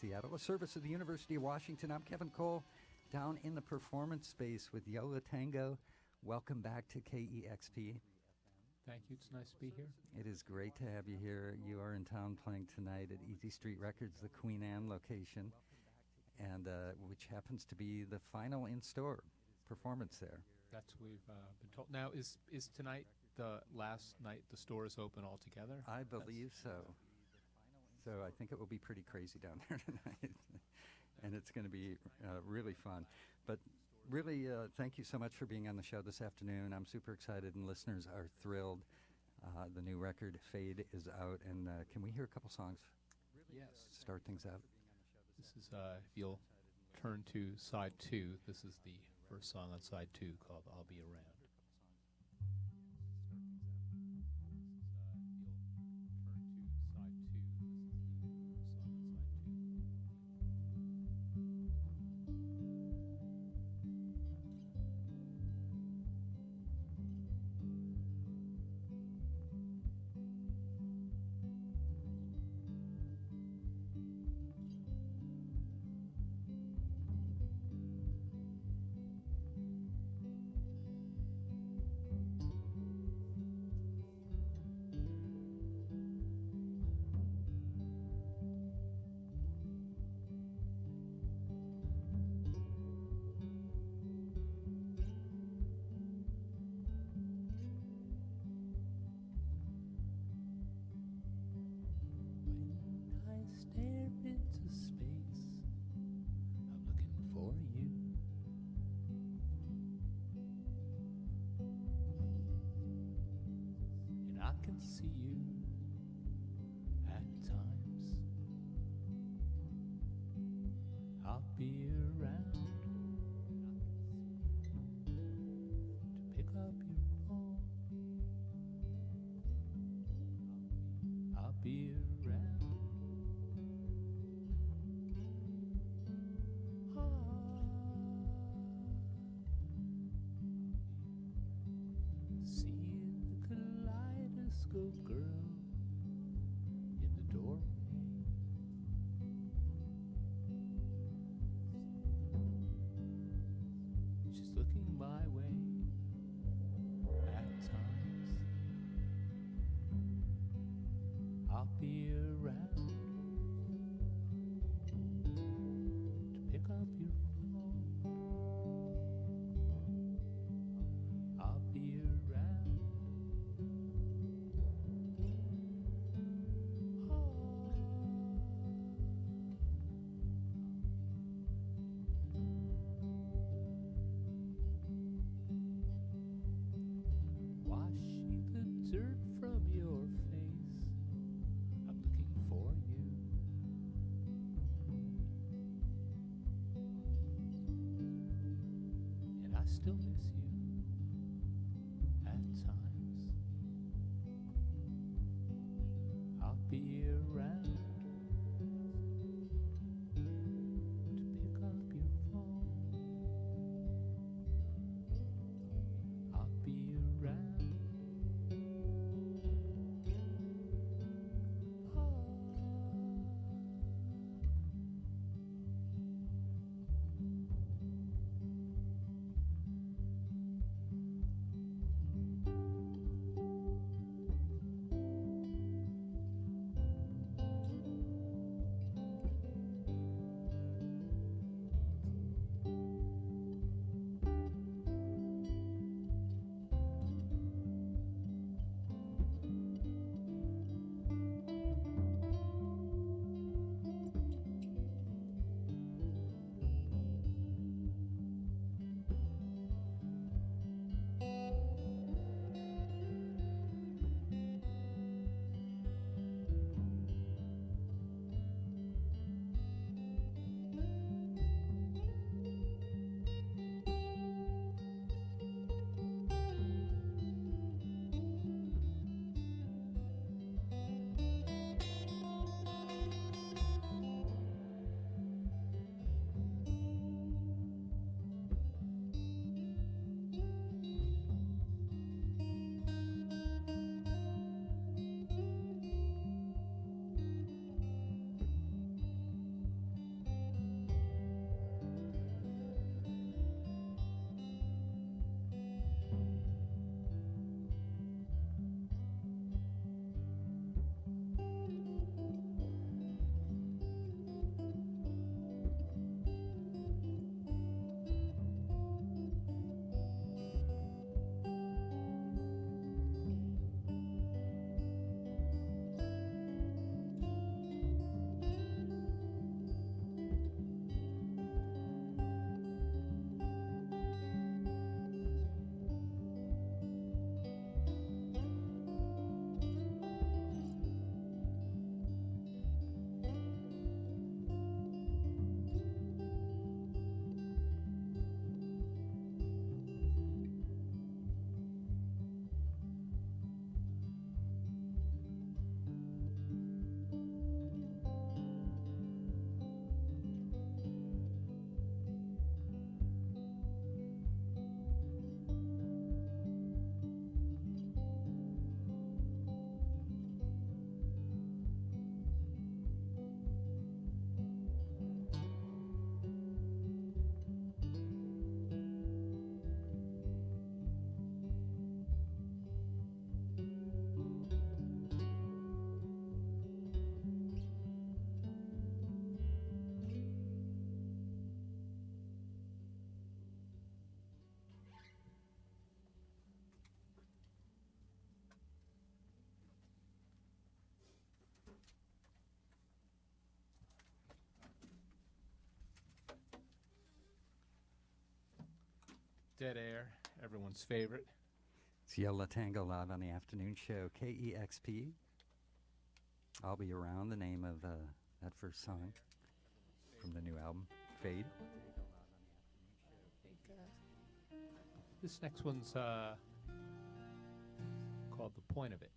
Seattle, a service of the University of Washington. I'm Kevin Cole, down in the performance space with Yola Tango. Welcome back to KEXP. Thank you. It's nice to be here. It is great to have you here. You are in town playing tonight at Easy Street Records, the Queen Anne location, and which happens to be the final in-store performance there. That's what we've been told. Now, is tonight the last night the store is open altogether? I believe so. So I think it will be pretty crazy down there tonight, and it's going to be really fun. But really, thank you so much for being on the show this afternoon. I'm super excited, and listeners are thrilled. The new record, Fade, is out, and can we hear a couple songs? Yes. Start things out. This is, if you'll turn to side 2, this is the first song on side 2 called I'll Be Around. Dead Air, everyone's favorite. It's Yola Tango live on the afternoon show, KEXP. I'll Be Around, the name of that first song from the new album, Fade. This next one's called The Point of It.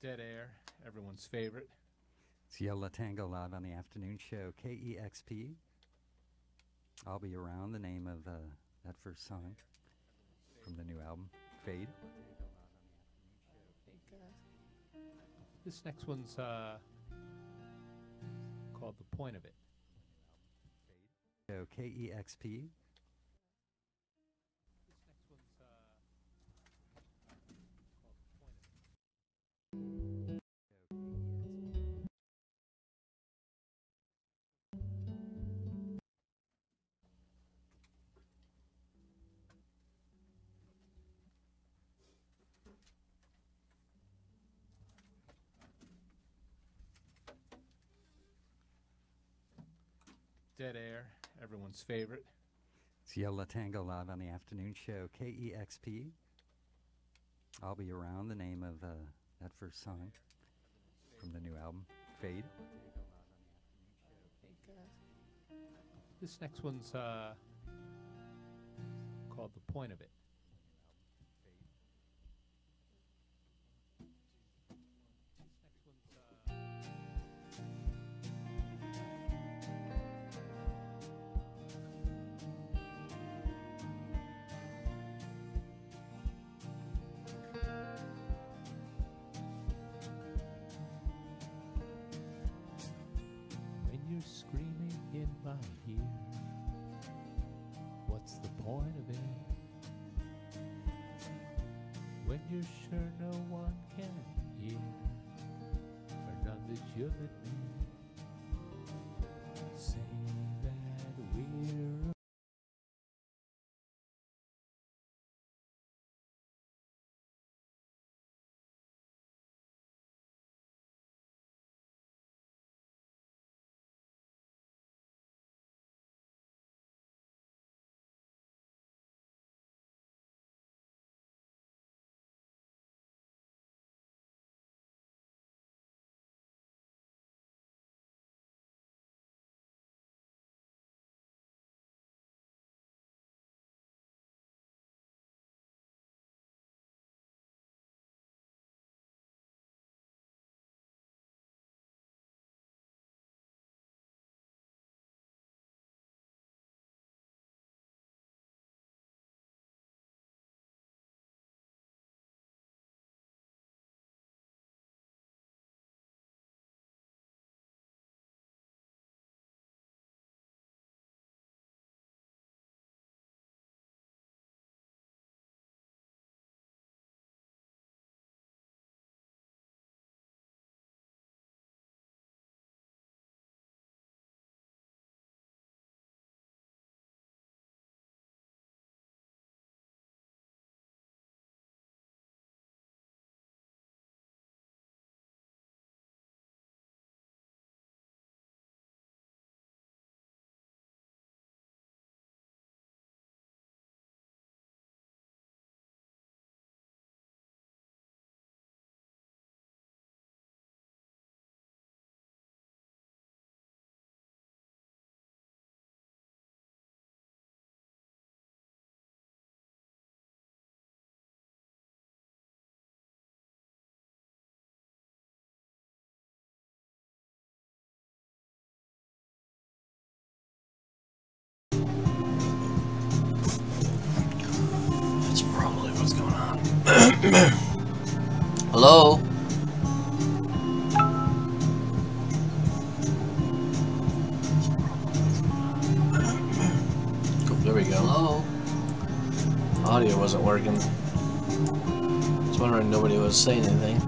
Dead Air, everyone's favorite. It's Yola Tango live on the afternoon show, KEXP. I'll Be Around, the name of that first song from the new album, Fade. This next one's called The Point of It. So KEXP. Dead Air, everyone's favorite. It's Yola Tango live on the afternoon show, KEXP. I'll Be Around, the name of that first song from the new album, Fade. This next one's called The Point of It. When you're screaming in my ear, what's the point of it? When you're sure no one can hear, or none that you'll admit. what's going on. Hello? Oh, there we go. Hello? Audio wasn't working. I was wondering nobody was saying anything.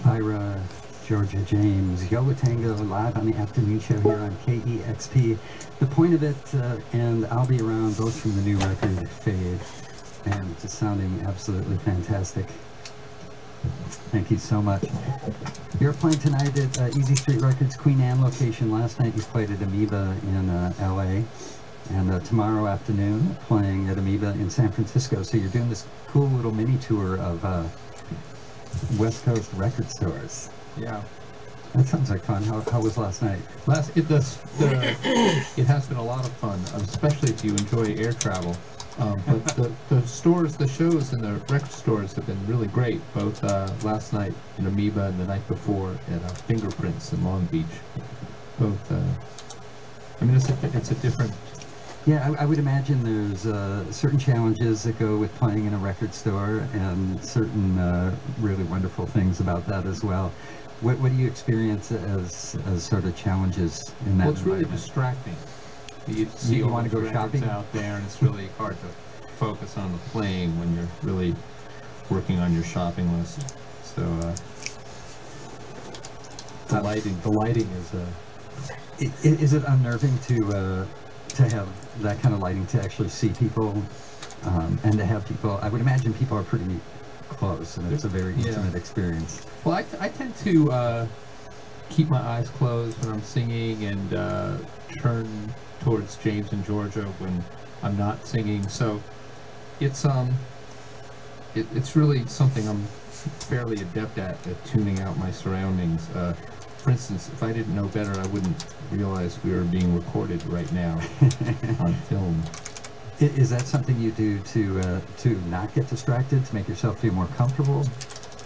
Ira, Georgia James, Yoga Tango live on the afternoon show here on KEXP. The point of it, and I'll be around both from the new record, Fade, and just sounding absolutely fantastic. Thank you so much. You're playing tonight at Easy Street Records Queen Anne location. Last night you played at Amoeba in LA. And tomorrow afternoon playing at Amoeba in San Francisco. So you're doing this cool little mini tour of West Coast record stores. Yeah. That sounds like fun. How was last night? It has been a lot of fun, especially if you enjoy air travel. But the stores, the shows in the record stores have been really great, both last night in Amoeba and the night before at Fingerprints in Long Beach. Both, I mean, it's a different... Yeah, I would imagine there's certain challenges that go with playing in a record store and certain really wonderful things about that as well. What do you experience as sort of challenges in that Well, it's really environment? distracting. You see You all wanna those go records shopping? out there, and it's really hard to focus on the playing when you're really working on your shopping list. So the lighting is Is it unnerving to have that kind of lighting, to actually see people, and to have people? I would imagine people are pretty close, and it's a very Yeah. intimate experience. Well, I tend to keep my eyes closed when I'm singing and turn towards James and Georgia when I'm not singing. So it's really something I'm fairly adept at tuning out my surroundings. For instance, if I didn't know better, I wouldn't realize we were being recorded right now on film. Is that something you do to not get distracted, to make yourself feel more comfortable?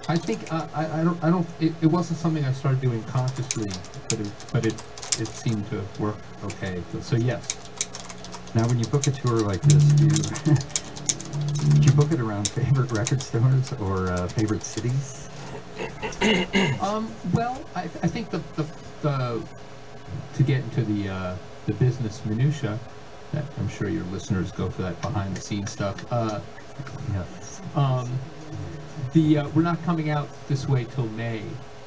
I think I don't. It wasn't something I started doing consciously, but it seemed to work okay. So yes. Now, when you book a tour like this, do you book it around favorite record stores or favorite cities? Well, I think the to get into the business minutia, that I'm sure your listeners go for that behind the scenes stuff. Yeah. We're not coming out this way till May.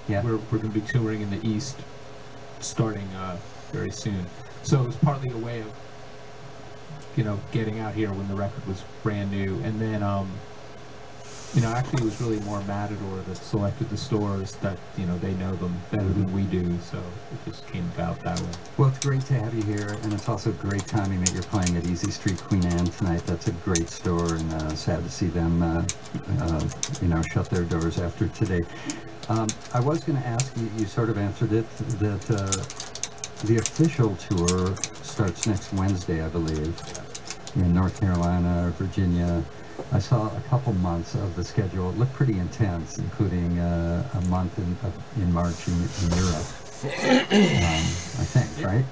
Yeah. We're going to be touring in the East, starting very soon. So it was partly a way of, getting out here when the record was brand new, and then actually it was really more Matador that selected the stores that they know them better than we do. So it just came about that way. Well, it's great to have you here, and it's also great timing that you're playing at Easy Street Queen Anne tonight. That's a great store, and sad to see them, shut their doors after today. I was going to ask you, you sort of answered it, that the official tour starts next Wednesday, I believe, in North Carolina, Virginia. I saw a couple months of the schedule. It looked pretty intense, including a month in March in Europe, I think, right?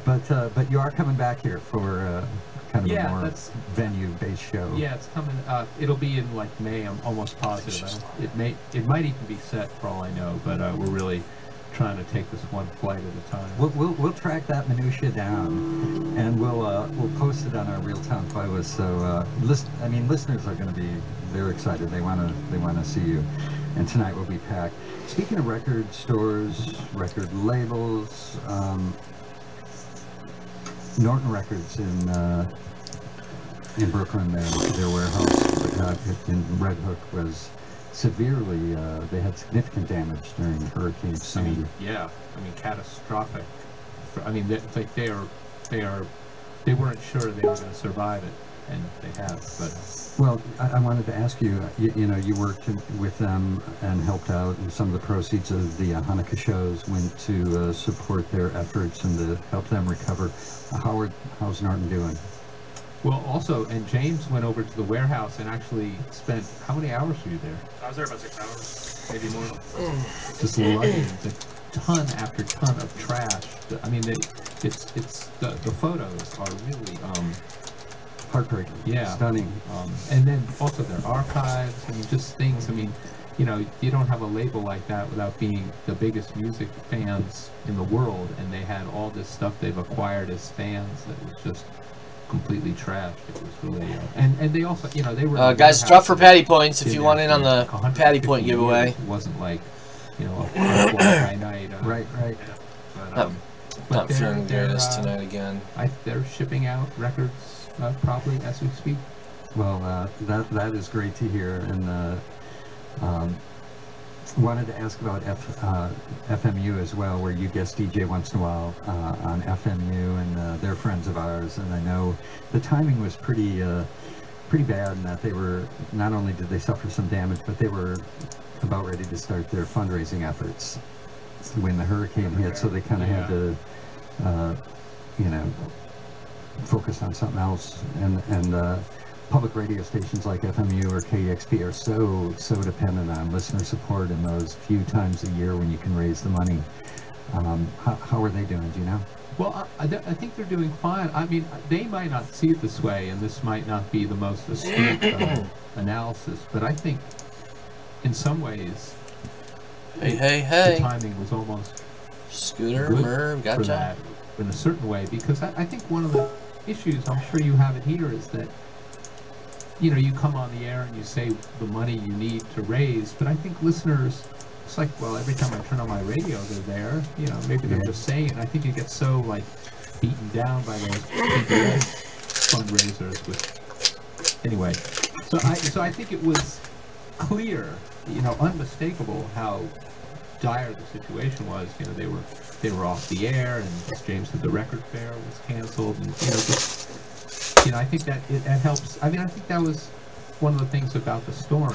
But you are coming back here for kind of a more venue-based show. Yeah, it's coming. It'll be in like May. I'm almost positive. It might even be set for all I know. But we're really trying to take this one flight at a time. We'll track that minutia down, and we'll post it on our real-time playlist. So listeners are going to be very excited. They want to see you, and tonight will be packed. Speaking of record stores, record labels, Norton Records in Brooklyn, their warehouse in Red Hook was severely, they had significant damage during Hurricane Sandy. Catastrophic. They weren't sure they were going to survive it, and they have. But well, I wanted to ask you, you worked with them and helped out, and some of the proceeds of the Hanukkah shows went to support their efforts and to help them recover. How's Norton doing? Well, also, and James went over to the warehouse and actually spent, how many hours were you there? I was there about 6 hours. Maybe more. Just lugging the ton after ton of trash. I mean, the photos are really Heartbreaking. Yeah. Stunning. And then also their archives and just things. I mean, you know, you don't have a label like that without being the biggest music fans in the world, and they had all this stuff they've acquired as fans that was just completely trashed. It was really, and they also, you know, they were guys, drop for patty points if you want in on the patty point giveaway. It wasn't like, you know, a fly by night. Right. But, Not feeling the they're, greatest tonight again. They're shipping out records probably as we speak. Well, that is great to hear, and wanted to ask about FMU as well, where you guest DJ once in a while on FMU, and they're friends of ours, and I know the timing was pretty bad, in that they were, not only did they suffer some damage, but they were about ready to start their fundraising efforts when the hurricane hit, so they kind of had to, you know, focus on something else, and public radio stations like FMU or KEXP are so dependent on listener support in those few times a year when you can raise the money. How are they doing? Do you know? Well, I think they're doing fine. I mean, they might not see it this way, and this might not be the most astute analysis, but I think in some ways, Hey. the timing was almost Scooter, good Merv, for gotcha. that in a certain way, because I think one of the issues, I'm sure you have it here, is that, you know, you come on the air and you say the money you need to raise, but I think listeners, it's like, well, every time I turn on my radio, they're there. You know, maybe they're just saying it. I think you get so, like, beaten down by those PBS fundraisers with, anyway. So I think it was clear, you know, unmistakable how dire the situation was. You know, they were off the air, and as James said, the record fair was canceled, and, you know, just, you know, I think that it helps. I mean, I think that was one of the things about the storm.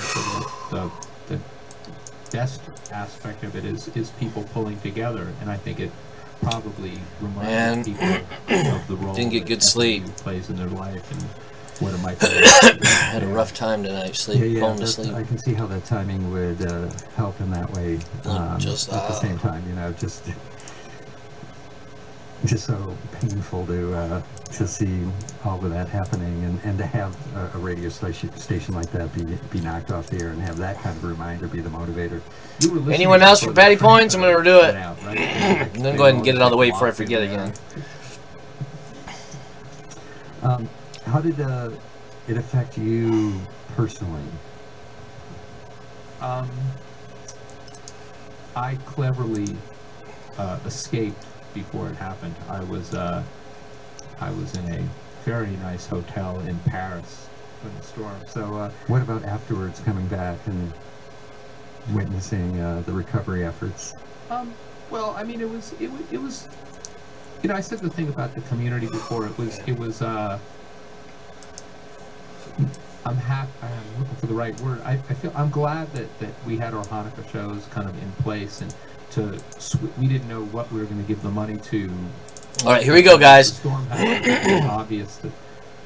So the best aspect of it is people pulling together, and I think it probably reminds people of the role didn't get good that sleep. plays in their life and what it might be. Had a rough time tonight, falling asleep. I can see how that timing would help in that way. Just at the same time, you know, just so painful to see all of that happening, and to have a radio station like that be knocked off the air, and have that kind of reminder be the motivator. Anyone else for patty points? I'm going to redo it. And then go ahead and get it out of the way before I forget again. How did it affect you personally? I cleverly escaped before it happened. I was in a very nice hotel in Paris when the storm. So what about afterwards, coming back and witnessing the recovery efforts? Well, I mean, it was. You know, I said the thing about the community before. It was. I'm happy. I'm looking for the right word. I'm glad that we had our Hanukkah shows kind of in place, and we didn't know what we were going to give the money to. All right, here we go, guys. The storm happened. It was obvious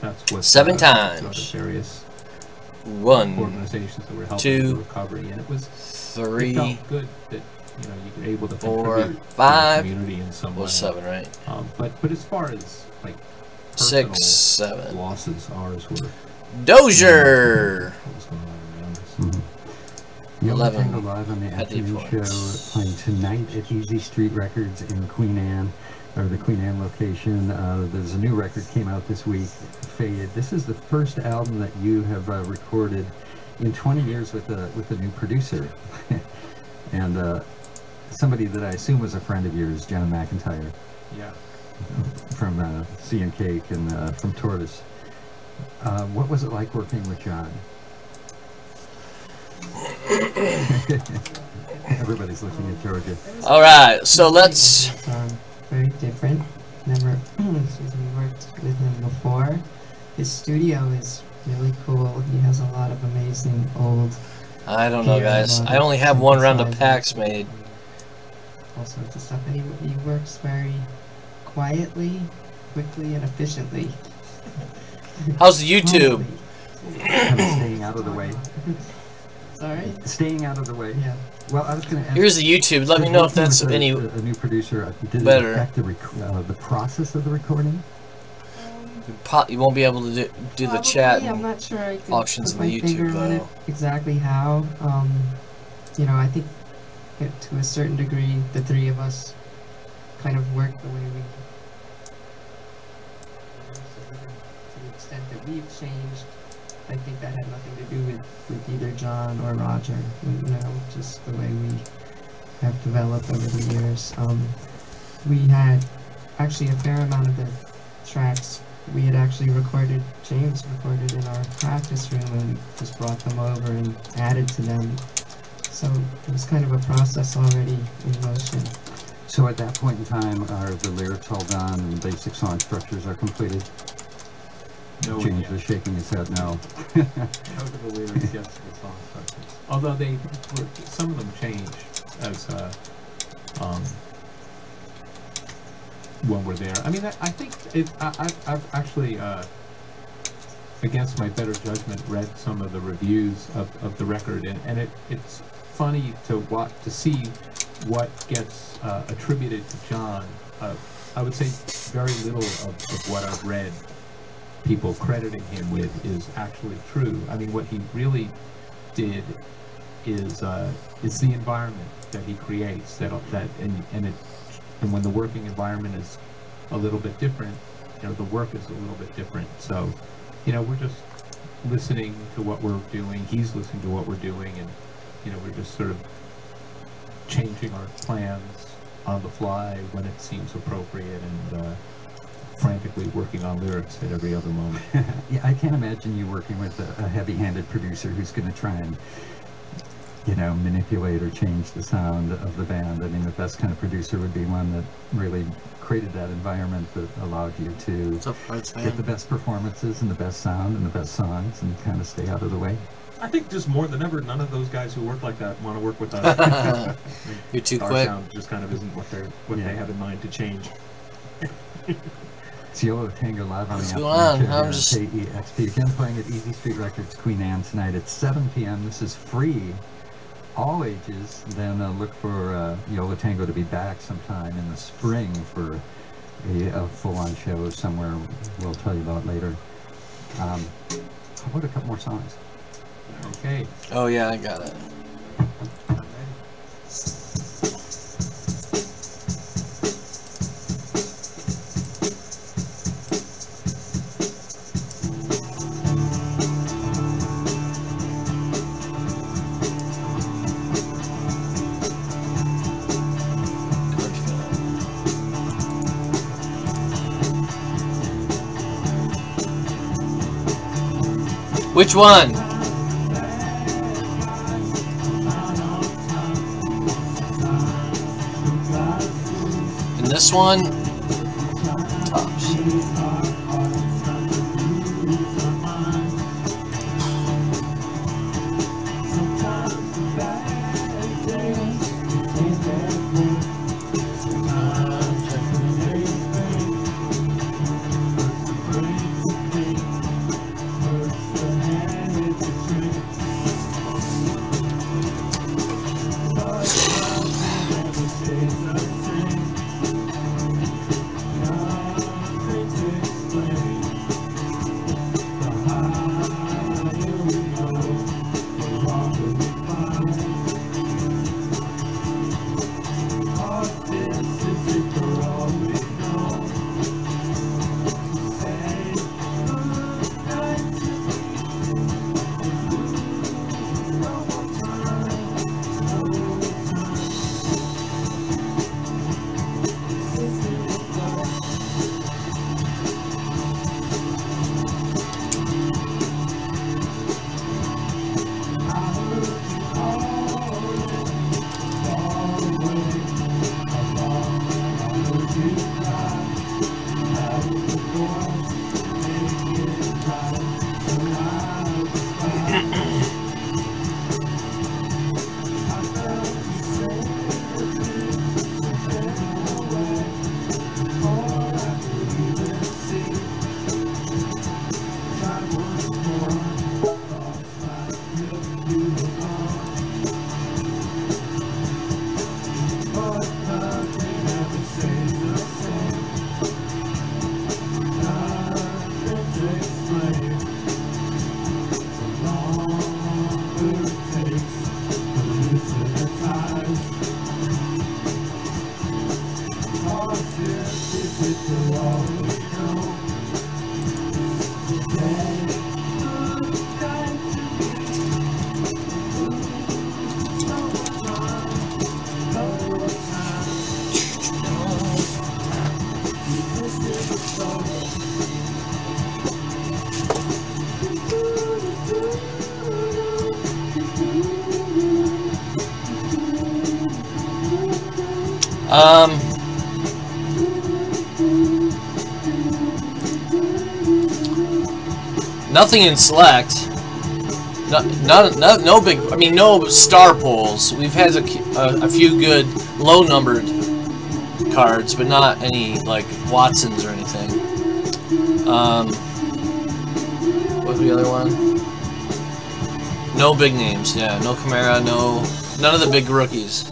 that's what 7 times. Various 1, organizations that were helping 2, the recovery, and it was 3. It felt good that, you know, you were able to 4, contribute 5. to the community in some way. Well, 7, right? But as far as like 6, 7. losses, ours were. Dozier. What was going on around us? You'll 11. Tango live on the Patty afternoon points. show, playing tonight at Easy Street Records in Queen Anne, or the Queen Anne location. There's a new record came out this week, Faded. This is the first album that you have recorded in 20 years with a new producer, and somebody that I assume was a friend of yours, John McIntyre. Yeah. From Sea and Cake and from Tortoise. What was it like working with John? Everybody's looking at Georgia. All right, so let's. Very different. Never, worked with him before. His studio is really cool. He has a lot of amazing old. I don't know, guys. I only have 1 round of packs made. All sorts of stuff, and he works very quietly, quickly, and efficiently. How's the YouTube? Kind of staying out of the way. Sorry? Staying out of the way. Yeah. Well, I was going to ask. Here's the YouTube. Let me know if that's working with any a new producer. Did better. it affect the process of the recording? You won't be able to do the Probably, chat I'm not sure I could options put in my the finger YouTube on it though. exactly how. You know, I think to a certain degree, the three of us kind of work the way we. To the extent that we've changed, I think that had nothing to do with either John or Roger. You know, just the way we have developed over the years. We had actually a fair amount of the tracks we had actually recorded. James recorded in our practice room and just brought them over and added to them. So it was kind of a process already in motion. So at that point in time, are the lyrics all done and basic song structures are completed? No, James was shaking his head no. No to the lyrics, yes to the song structures. Although some of them changed as when we're there. I mean, I think I've actually, against my better judgment, read some of the reviews of the record, and it's funny to see what gets attributed to John. I would say very little of what I've read people crediting him with is actually true. I mean, what he really did is the environment that he creates, and when the working environment is a little bit different, you know, the work is a little bit different. So, you know, we're just listening to what we're doing. He's listening to what we're doing, and you know, we're just sort of changing our plans on the fly when it seems appropriate, and frantically working on lyrics at every other moment. Yeah, I can't imagine you working with a heavy-handed producer who's going to try and, you know, manipulate or change the sound of the band. I mean, the best kind of producer would be one that really created that environment that allowed you to get the best performances and the best sound and the best songs and kind of stay out of the way. I think just more than ever, none of those guys who work like that want to work with us. You're too Our quick. sound just kind of isn't what they have in mind to change. It's Yolo Tango live on What's the going on? afternoon show I'm here just- at KEXP. Again, playing at Easy Street Records, Queen Anne tonight at 7 p.m. This is free, all ages. Then look for Yolo Tango to be back sometime in the spring for a full-on show somewhere we'll tell you about later. How about a couple more songs? Okay. Oh yeah, I got it. Which one? And this one? Top sheet. Nothing in select. No big. I mean, no star pulls. We've had a few good low-numbered cards, but not any like Watsons or anything. What's the other one? No big names. Yeah, no Camara. None of the big rookies.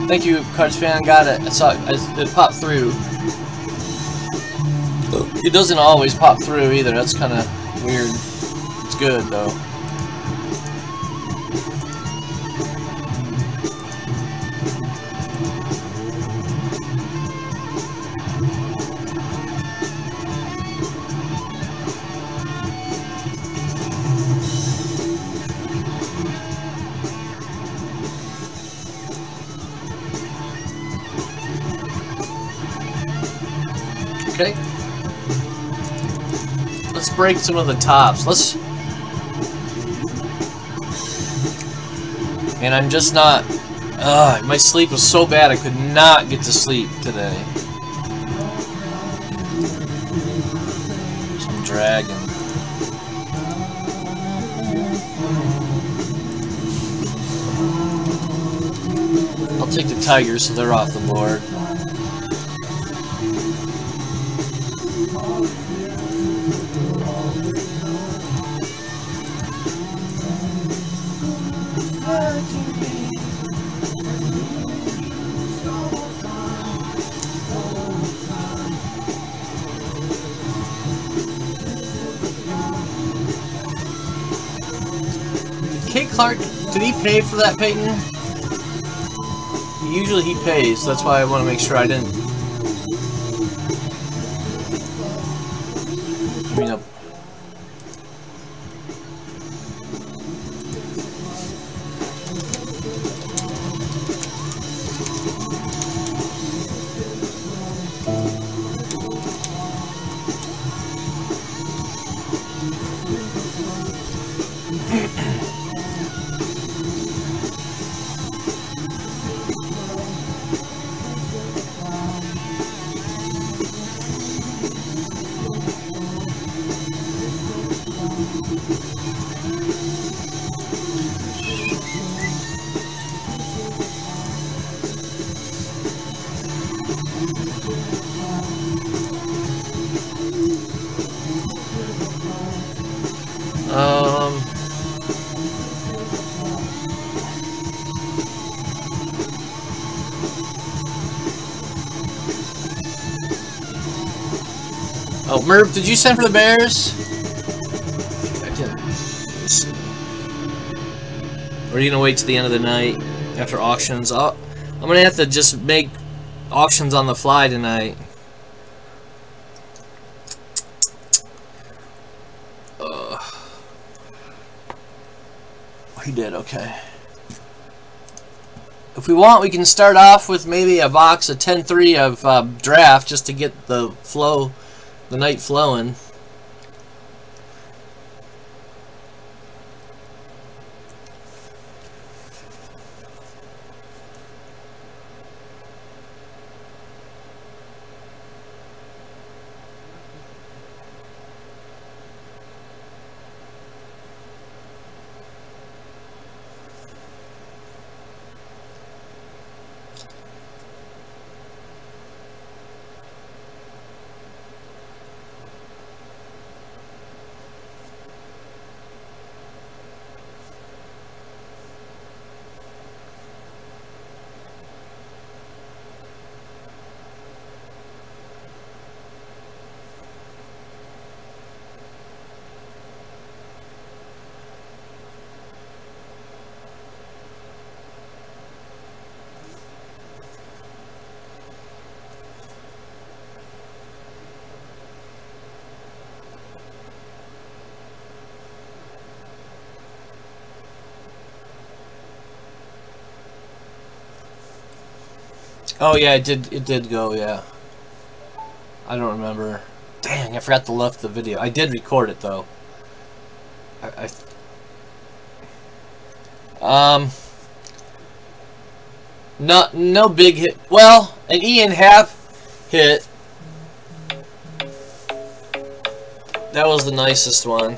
Thank you, Cards Fan. Got it. I saw it. It popped through. It doesn't always pop through either. That's kind of weird. It's good though. Okay. Let's break some of the tops. And I'm just not... my sleep was so bad I could not get to sleep today. Some dragon. I'll take the tigers so they're off the board. Kate Clark, did he pay for that, Peyton? Usually he pays, so that's why I want to make sure I didn't. I mean, oh, Merv, did you send for the Bears? I didn't. Or are you gonna wait till the end of the night after auctions? I'm gonna have to just make auctions on the fly tonight. He did, okay. If we want, we can start off with maybe a box of 10-3 of draft just to get the flow, the night flowing. Oh yeah, it did go, yeah. I don't remember. Dang, I forgot to left the video. I did record it though. No big hit. Well, an Ian half hit. That was the nicest one.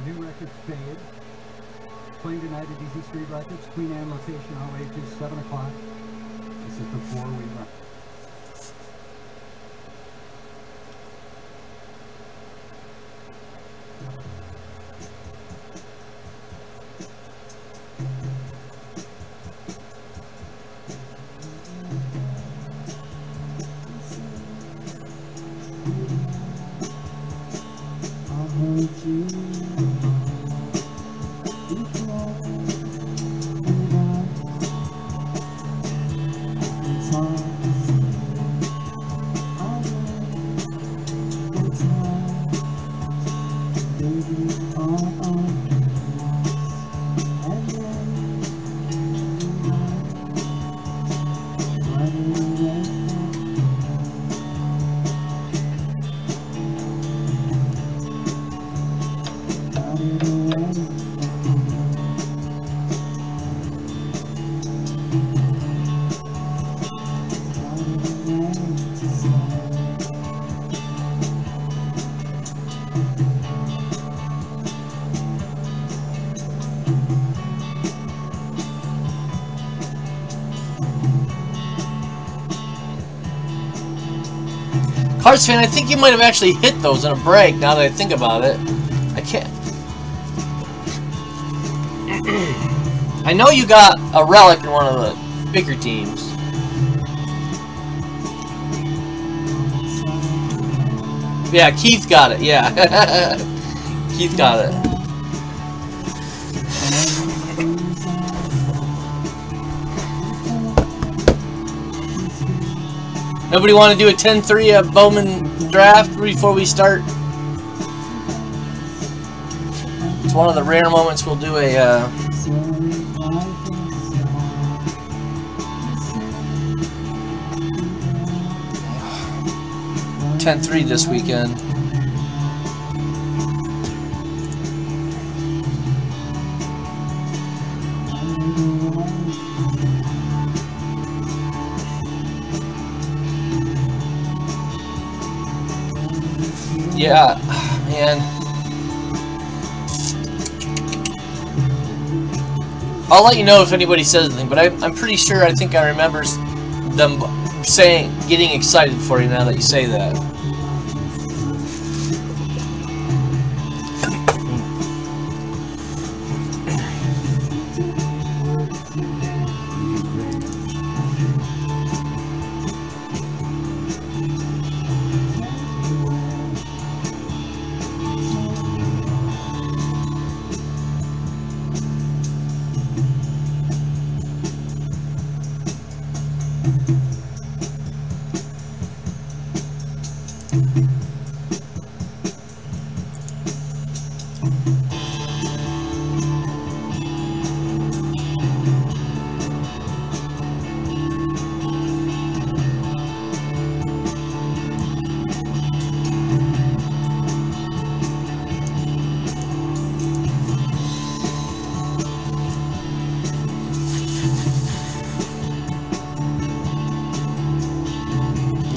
New records fade. Playing tonight at Easy Street Records, Queen Anne location, all ages, 7 o'clock. This is before we run. Cards fan, I think you might have actually hit those in a break, now that I think about it. I can't... I know you got a relic in one of the bigger teams. Yeah, Keith got it, yeah. Keith got it. Nobody want to do a 10-3 Bowman draft before we start? It's one of the rare moments we'll do a 10-3 this weekend. Yeah, man. I'll let you know if anybody says anything, but I'm pretty sure, I think I remember them saying, getting excited for you now that you say that.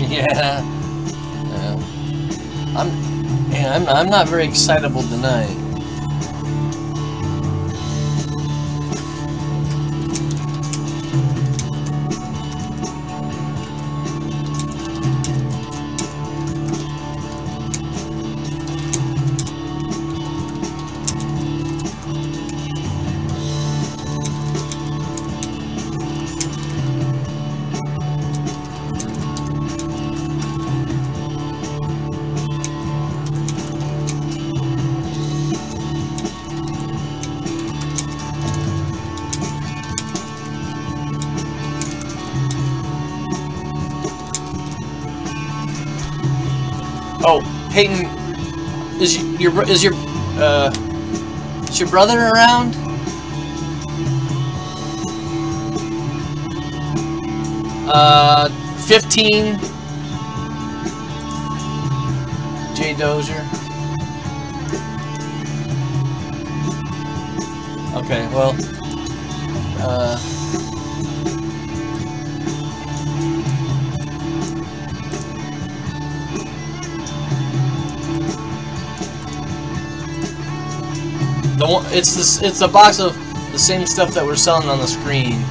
Yeah. I'm not very excitable tonight. Oh, Peyton, is your brother around? Uh, 15. J Dozier. Okay, well, it's a box of the same stuff that we're selling on the screen.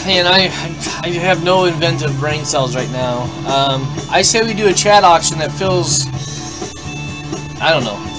Man, I have no inventive brain cells right now. I say we do a chat auction that fills, I don't know.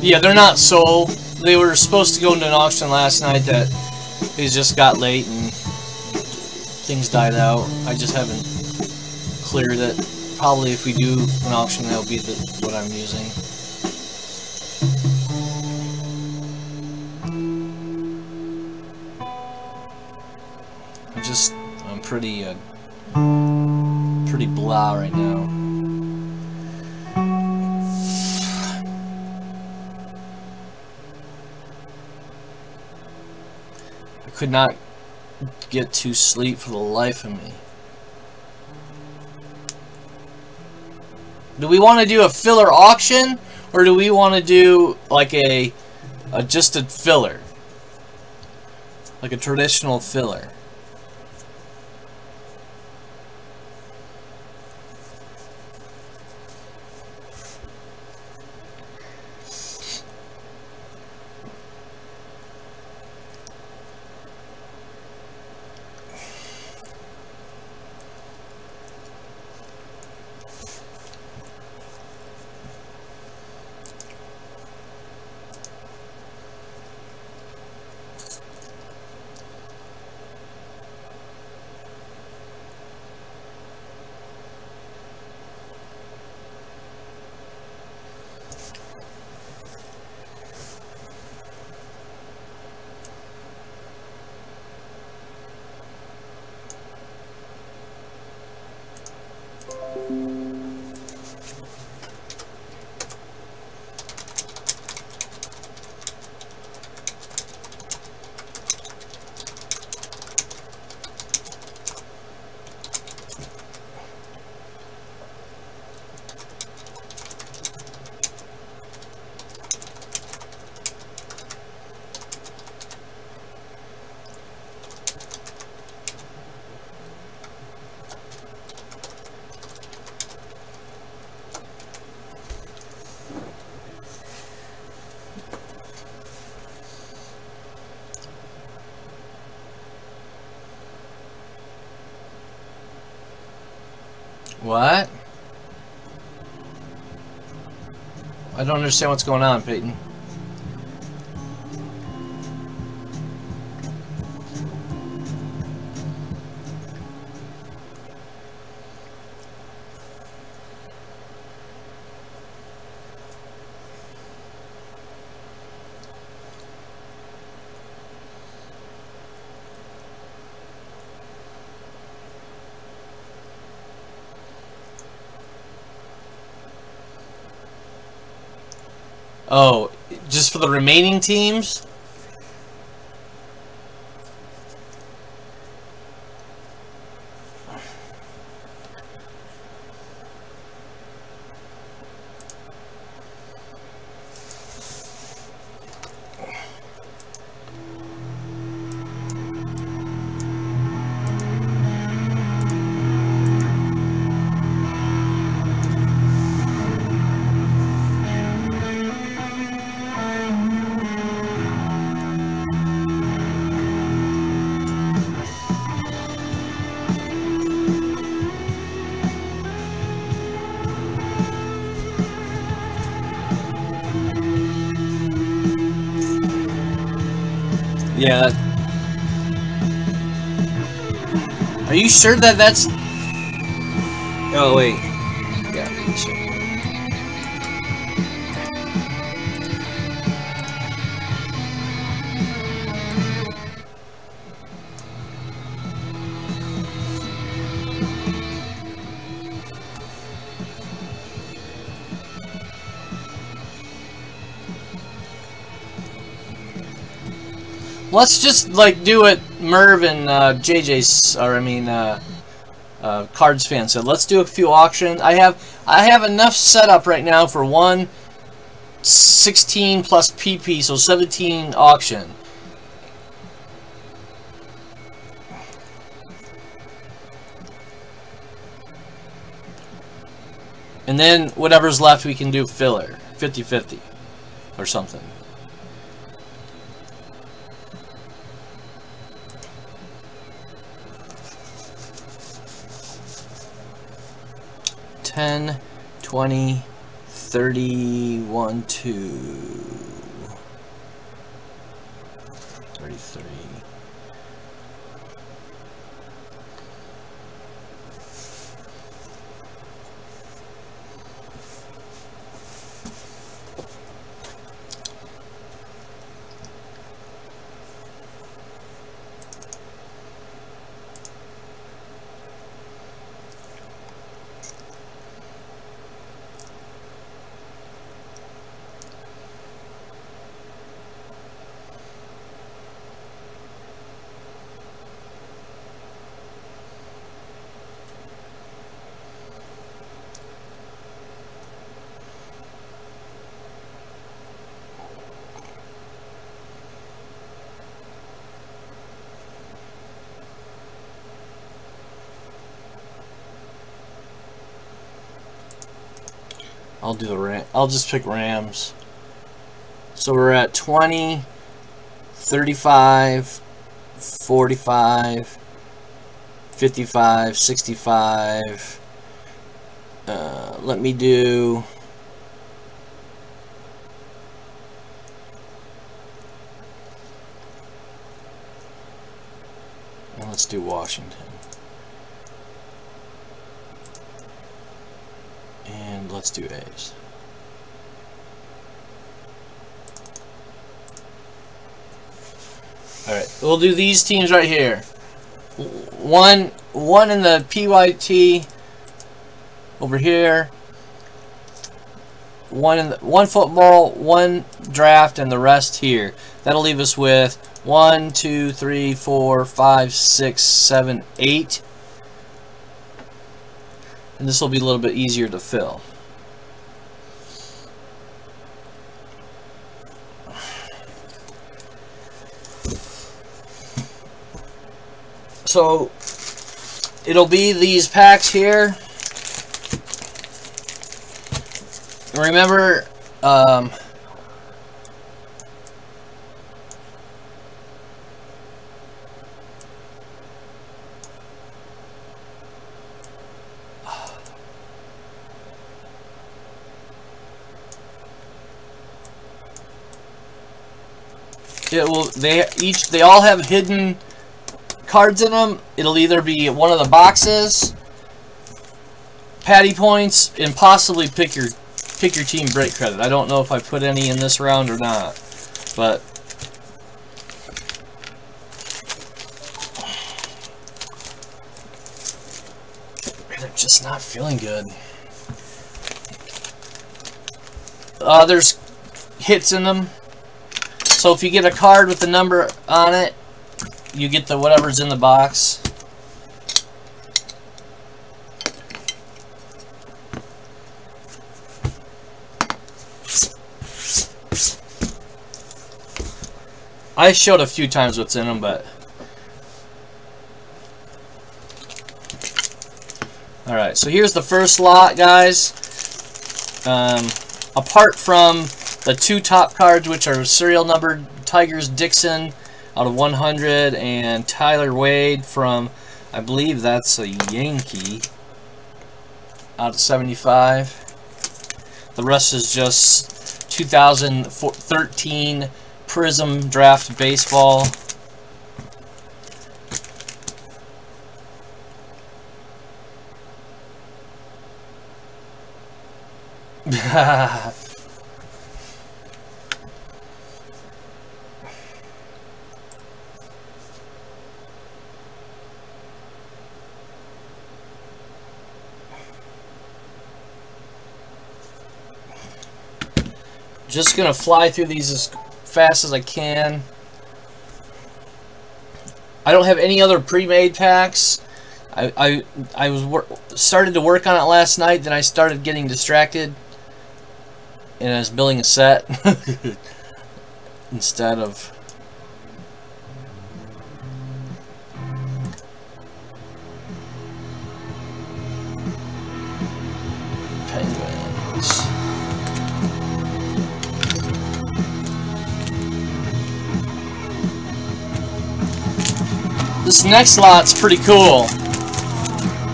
Yeah, they're not sold. They were supposed to go into an auction last night that it just got late and things died out. I just haven't cleared it. Probably if we do an auction, that'll be what I'm using. I'm pretty blah right now. Could not get to sleep for the life of me. Do we want to do a filler auction, or do we want to do like just a filler, like a traditional filler? What? I don't understand what's going on, Peyton. Oh, just for the remaining teams? Yeah. Are you sure that that's... Oh, wait. Yeah, sure. Let's just like do it Merv and JJ's, or I mean Cards fan said. Let's do a few auctions. I have enough set up right now for one 16 plus PP, so 17 auction. And then whatever's left we can do filler, 50-50 or something. $10, $20, $30, $1, $2, $33. I'll do the Ram. I'll just pick Rams. So we're at 20, 35, 45, 55, 65. Let me do... Let's do Washington. And let's do A's. Alright, we'll do these teams right here. One in the PYT over here. One football, one draft, and the rest here. That'll leave us with 1, 2, 3, 4, 5, 6, 7, 8. And this will be a little bit easier to fill. So it'll be these packs here. Remember, they all have hidden cards in them. It'll either be one of the boxes, patty points, and possibly pick your team break credit. I don't know if I put any in this round or not, but I'm just not feeling good. There's hits in them. So if you get a card with the number on it, you get the whatever's in the box. I showed a few times what's in them, but alright, so here's the first lot, guys. Apart from the 2 top cards, which are serial numbered, Tigers Dixon out of 100 and Tyler Wade from, I believe that's a Yankee, out of 75. The rest is just 2013 Prism Draft Baseball. Just gonna fly through these as fast as I can. I don't have any other pre-made packs. I started to work on it last night, then I started getting distracted, and I was building a set instead of Penguins. This next lot's pretty cool.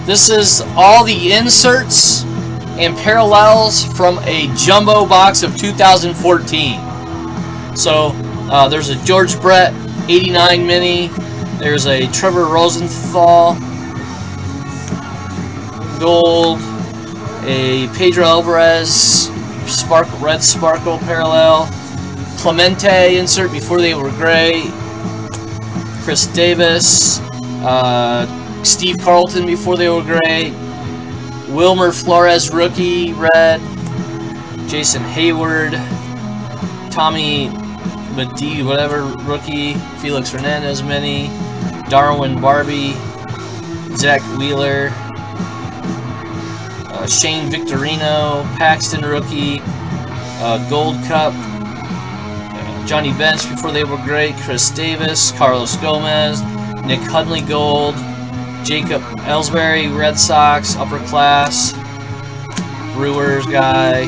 This is all the inserts and parallels from a jumbo box of 2014. So there's a George Brett 89 mini. There's a Trevor Rosenthal gold. A Pedro Alvarez red sparkle parallel. Clemente insert before they were gray. Chris Davis, Steve Carlton before they were gray, Wilmer Flores rookie red, Jason Hayward, Tommy Medee whatever rookie, Felix Hernandez mini, Darwin Barbie, Zach Wheeler, Shane Victorino, Paxton rookie, Gold Cup, Johnny Bench before they were great, Chris Davis, Carlos Gomez, Nick Hudley gold, Jacob Ellsbury Red Sox upper class, Brewers guy.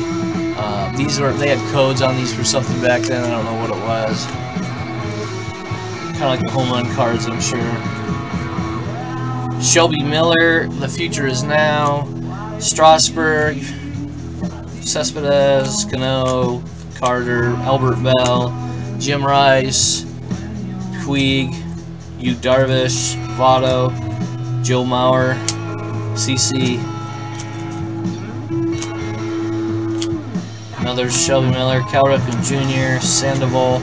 They had codes on these for something back then. I don't know what it was. Kind of like the home run cards, I'm sure. Shelby Miller, The Future Is Now, Strasburg, Cespedes, Cano, Carter, Albert Bell, Jim Rice, Puig, Yu Darvish, Votto, Joe Mauer, CC, another Shelby Miller, Cal Ripken Jr., Sandoval,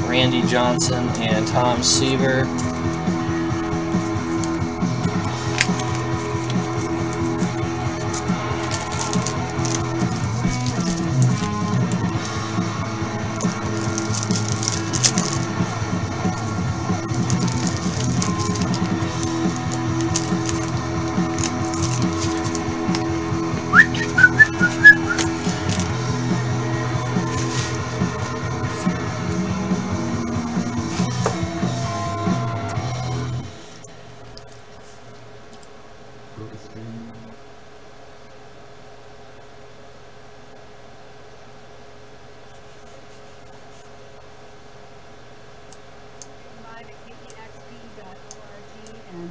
Randy Johnson, and Tom Seaver.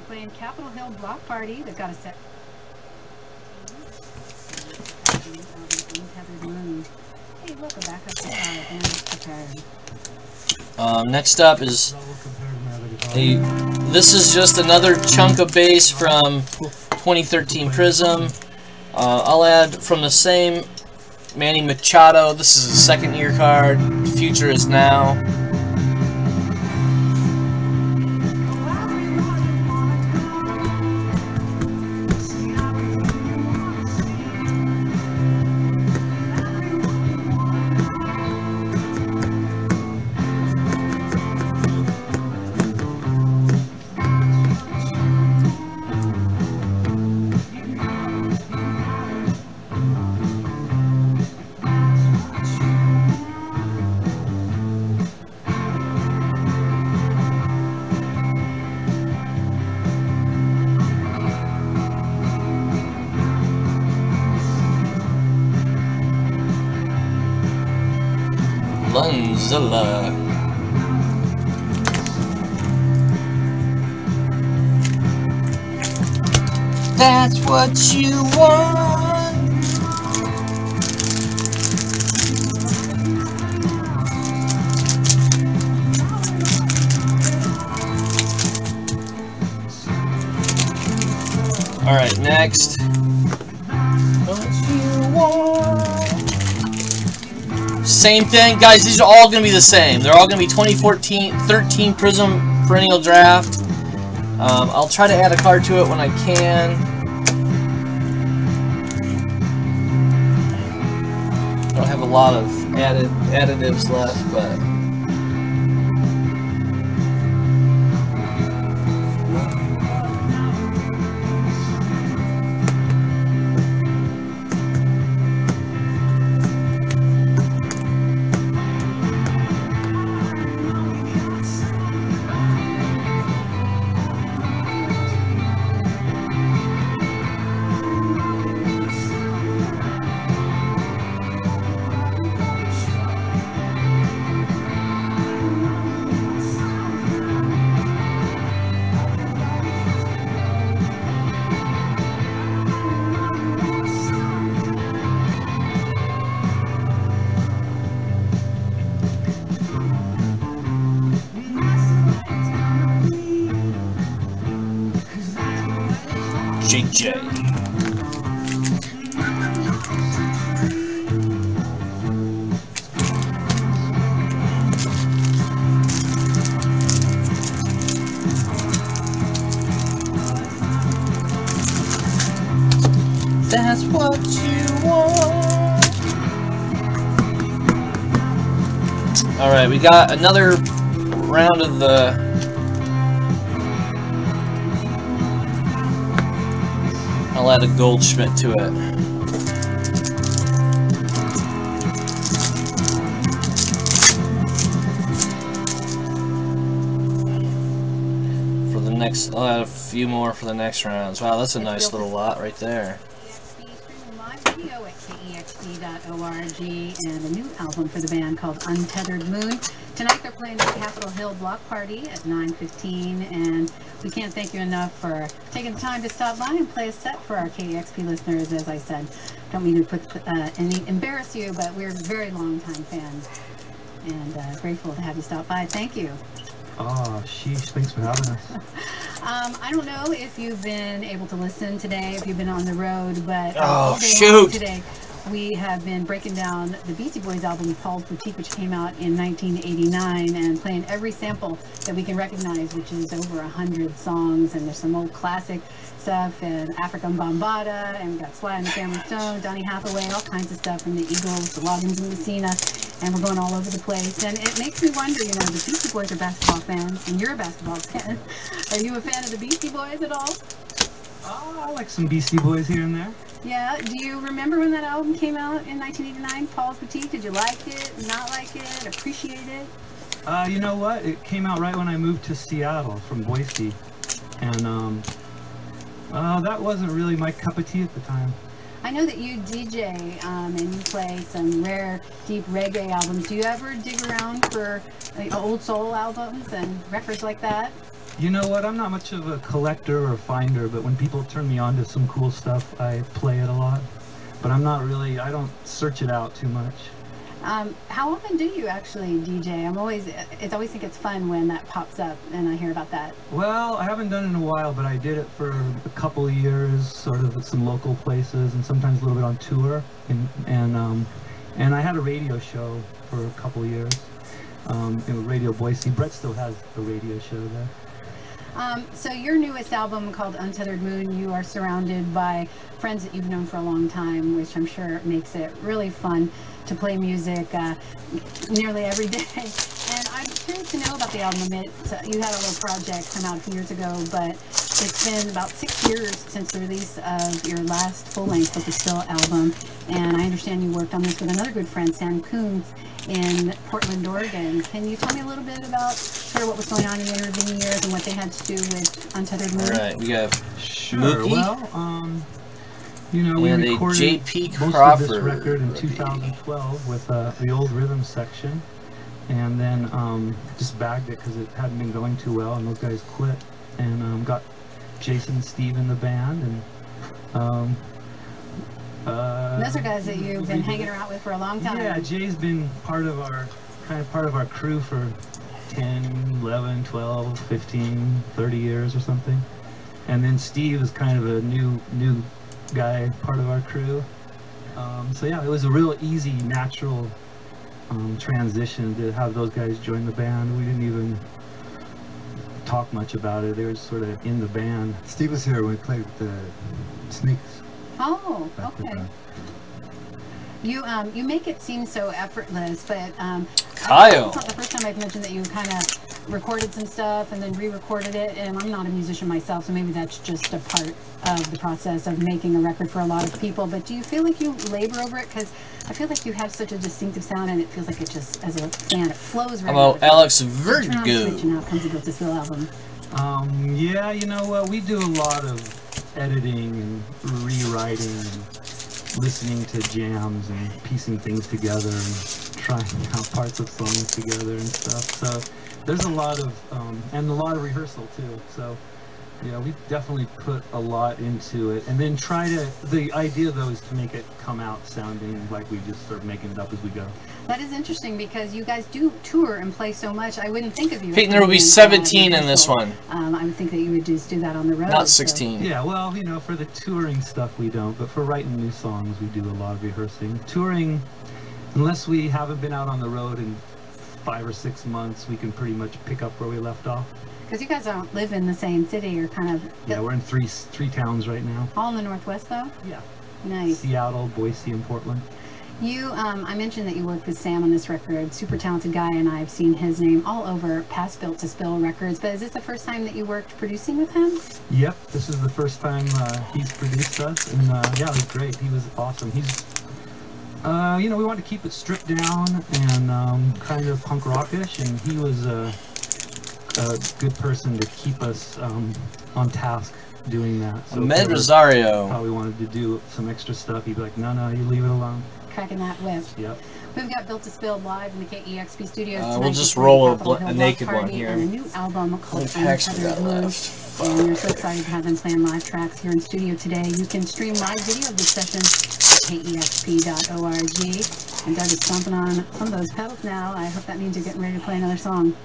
Playing Capitol Hill Block Party. They've got a set. Hey, look, a backup guitar and prepared. Next up is this is just another chunk of base from 2013 Prism. I'll add from the same Manny Machado. This is a second year card. The Future Is Now. Lunzilla. That's what you want. All right, next. Same thing, guys. These are all going to be the same. They're all going to be 2014 13 Prism Perennial Draft. I'll try to add a card to it when I can. I don't have a lot of additives left, but. J. That's what you want. All right, we got another round of the I'll add a Goldschmidt to it. For the next, I'll add a few more for the next rounds. Wow, that's a nice little lot right there. Live video at KEXP.org and a new album for the band called Untethered Moon. Tonight they're playing at Capitol Hill Block Party at 9:15, and we can't thank you enough for taking the time to stop by and play a set for our KEXP listeners. As I said, don't mean to embarrass you, but we're very long-time fans, and grateful to have you stop by. Thank you. Oh, sheesh, thanks for having us. I don't know if you've been able to listen today, if you've been on the road, but oh, all day shoot. long today we have been breaking down the Beastie Boys album, Paul's Boutique, which came out in 1989, and playing every sample that we can recognize, which is over 100 songs, and there's some old classic stuff, and African Bambaataa, and we got Sly and the Family Stone, Donny Hathaway, all kinds of stuff from the Eagles, the Loggins and Messina, and we're going all over the place. And it makes me wonder, you know, the Beastie Boys are basketball fans, and you're a basketball fan. Are you a fan of the Beastie Boys at all? I like some Beastie Boys here and there. Yeah, do you remember when that album came out in 1989, Paul's Boutique? Did you like it, not like it, appreciate it? You know what? It came out right when I moved to Seattle from Boise. And that wasn't really my cup of tea at the time. I know that you DJ and you play some rare, deep reggae albums. Do you ever dig around for old soul albums and records like that? You know what? I'm not much of a collector or finder, but when people turn me on to some cool stuff, I play it a lot. But I'm not really, I don't search it out too much. How often do you actually DJ? I always think it's fun when that pops up and I hear about that. Well, I haven't done it in a while, but I did it for a couple of years, sort of at some local places, and sometimes a little bit on tour. And I had a radio show for a couple of years. Radio Boise. Brett still has a radio show there. So your newest album, called Untethered Moon, you are surrounded by friends that you've known for a long time, which I'm sure makes it really fun to play music nearly every day. And I'm curious to know about the album. You had a little project come out a few years ago, but it's been about 6 years since the release of your last full-length Book of Still album. And I understand you worked on this with another good friend, Sam Coons, in Portland, Oregon. Can you tell me a little bit about sort of what was going on in the intervening years and what they had to do with Untethered Moon? All right, we have Sure. Mookie. Well, you know, we And a recorded J.P. most Crawford. of this record in 2012 with the old rhythm section. and then just bagged it because it hadn't been going too well, and those guys quit, and got Jason and Steve in the band, and Those are guys that you've been hanging around with for a long time. yeah, Jay's been part of our crew for 10, 11, 12, 15, 30 years or something. And then Steve is kind of a new guy, part of our crew. So yeah, it was a real easy, natural transition to have those guys join the band. We didn't even talk much about it. They were just sort of in the band. Steve was here when we played with the Sneaks. Oh, okay. You make it seem so effortless, but Kyle. it's not the first time I've mentioned that you kind of recorded some stuff and then re-recorded it, and I'm not a musician myself, so maybe that's just a part of the process of making a record for a lot of people. But do you feel like you labor over it? Because I feel like you have such a distinctive sound, and it feels like it just, as a fan, it flows right How out about of you. Alex Turn on the switch Vertigo? and now comes the Built to Spill album. Yeah, you know what? We do a lot of editing and rewriting and listening to jams and piecing things together and trying out parts of songs together and stuff. So there's a lot of and a lot of rehearsal too. So yeah, we definitely put a lot into it, and then the idea though is to make it come out sounding like we just start making it up as we go. That is interesting because you guys do tour and play so much. I wouldn't think of you. Peyton, there will be 17 in this one. I would think that you would just do that on the road. Not so- 16. Yeah, well, you know, for the touring stuff we don't, but for writing new songs we do a lot of rehearsing. Touring, unless we haven't been out on the road in 5 or 6 months, we can pretty much pick up where we left off. Because you guys don't live in the same city, or kind of... Yeah, we're in three towns right now. All in the Northwest, though? Yeah. Nice. Seattle, Boise, and Portland. You, I mentioned that you worked with Sam on this record. Super talented guy, and I've seen his name all over past Built to Spill records. But is this the first time that you worked producing with him? Yep, this is the first time he's produced us, and yeah, it was great. He was awesome. He's, you know, we wanted to keep it stripped down and kind of punk rockish, and he was a good person to keep us on task doing that. So Med if we Rosario. probably wanted to do some extra stuff, he'd be like, no, you leave it alone. Cracking that whip. Yep. We've got Built to Spill live in the KEXP studios We'll tonight just before roll a Capitol bl- Hill a Block naked one Party here. And a new album called How many packs we Untethered got Moon. left? And we're so excited to have them playing live tracks here in studio today. You can stream live video of this session at kexp.org. And Doug is stomping on some of those pedals now. I hope that means you're getting ready to play another song.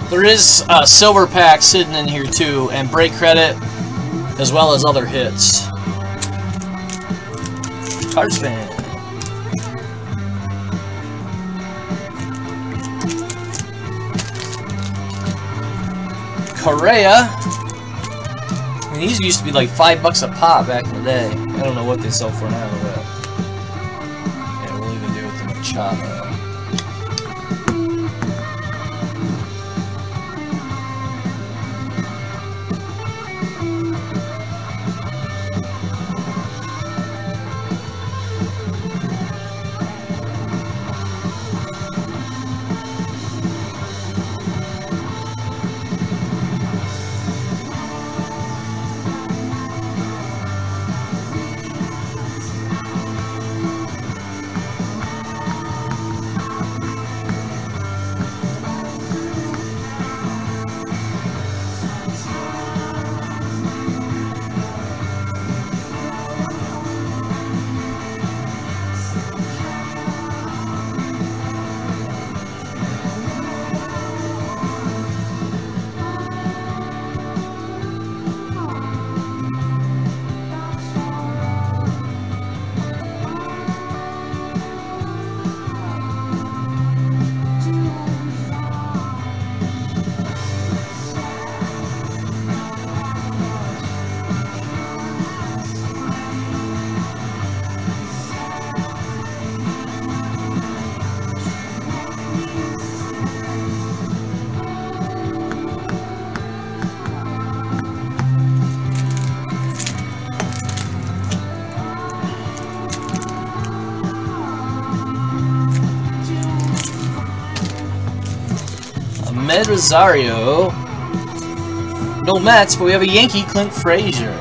There is a silver pack sitting in here too, and break credit, as well as other hits. Cards fan. Correa. I mean, these used to be like $5 a pop back in the day. I don't know what they sell for now, but yeah, we'll even do it to Machado. Ahmed Rosario. No Mets, but we have a Yankee, Clint Frazier.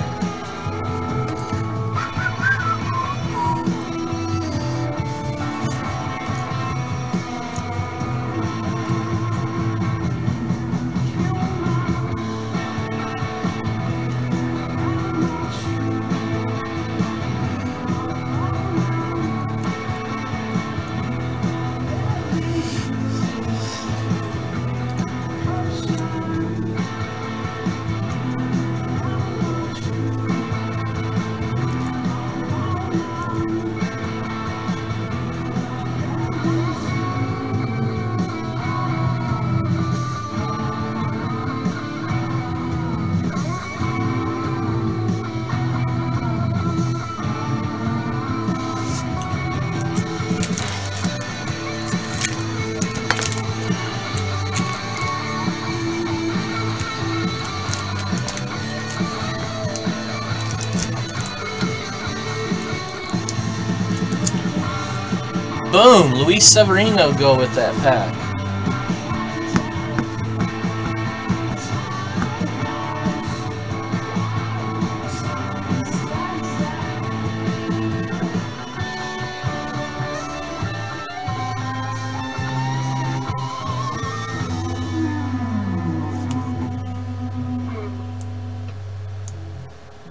Boom! Luis Severino go with that pack.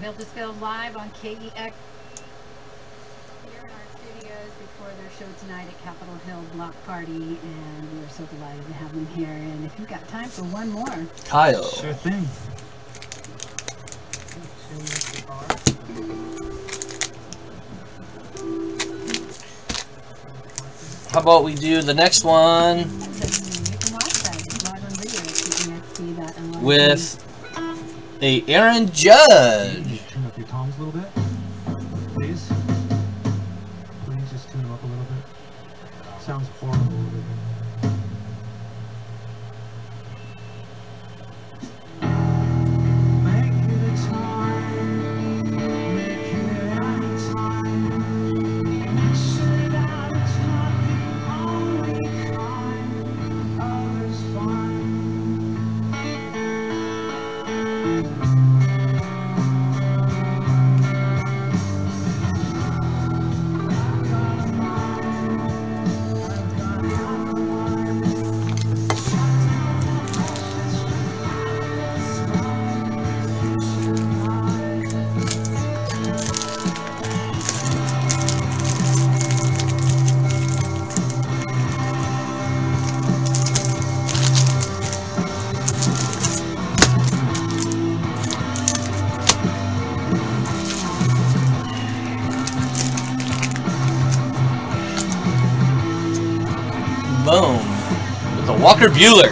They'll just go live on KEX. Before their show tonight at Capitol Hill Block Party, and we're so delighted to have them here. And if you've got time for one more, Kyle. Sure thing. How about we do the next one you can watch that. It's live on video at KEXP.org. with a Aaron Judge. Turn up your toms a little bit, please. Please just tune them up a little bit. Sounds horrible over here. Boom. With a Walker Buehler.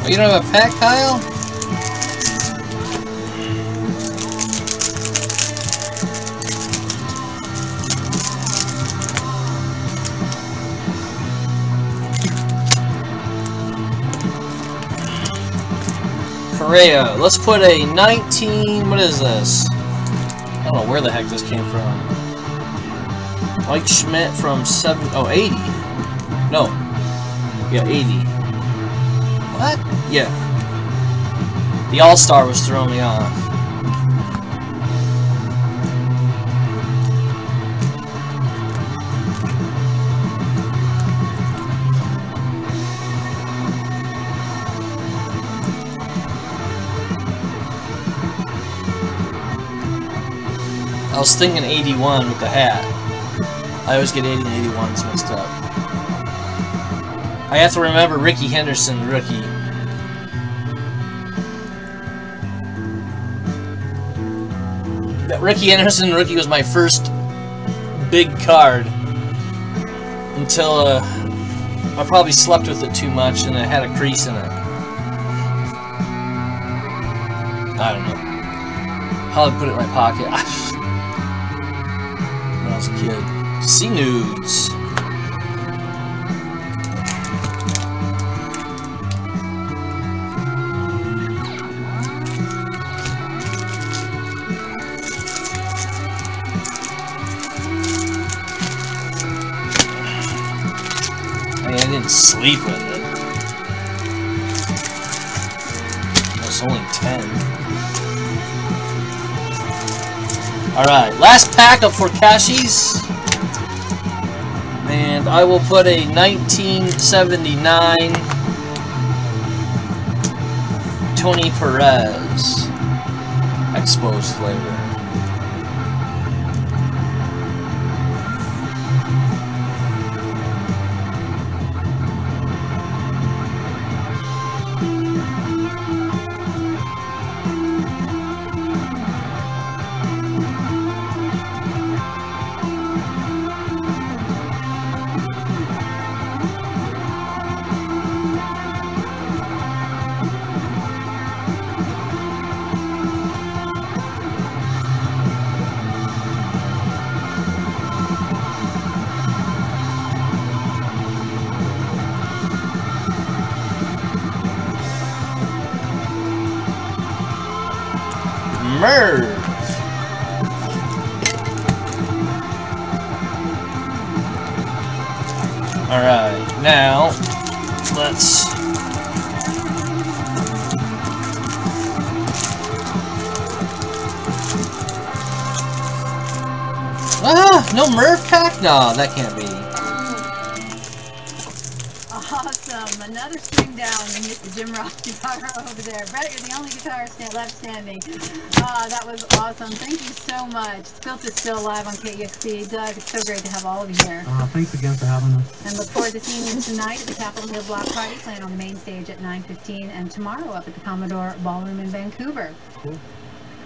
Oh, you don't have a pack, Kyle? Correa. Let's put a 19... What is this? I don't know where the heck this came from. Mike Schmidt from 80. No. Yeah, 80. What? Yeah. The All-Star was throwing me off. was thinking 81 with the hat. I always get 80 and 81s mixed up. I have to remember Ricky Henderson, rookie. That Ricky Henderson rookie was my first big card until I probably slept with it too much and it had a crease in it. I don't know. Probably put it in my pocket when I was a kid. See nudes. I didn't sleep with it. It was only 10. Alright, last pack of Forkashis. And I will put a 1979 Tony Perez exposed flavor. Merv. Alright, now let's no Merv pack? No, that can't be. Awesome. Another string down and hit the Jim Ross guitar over there. Brett, you're the only guitar left standing. That was awesome. Thank you so much. Spilt is still live on KEXP. Doug, it's so great to have all of you here. Thanks again for having us. And look forward to seeing you tonight at the Capitol Hill Block Party, playing on the main stage at 9:15, and tomorrow up at the Commodore Ballroom in Vancouver. Cool.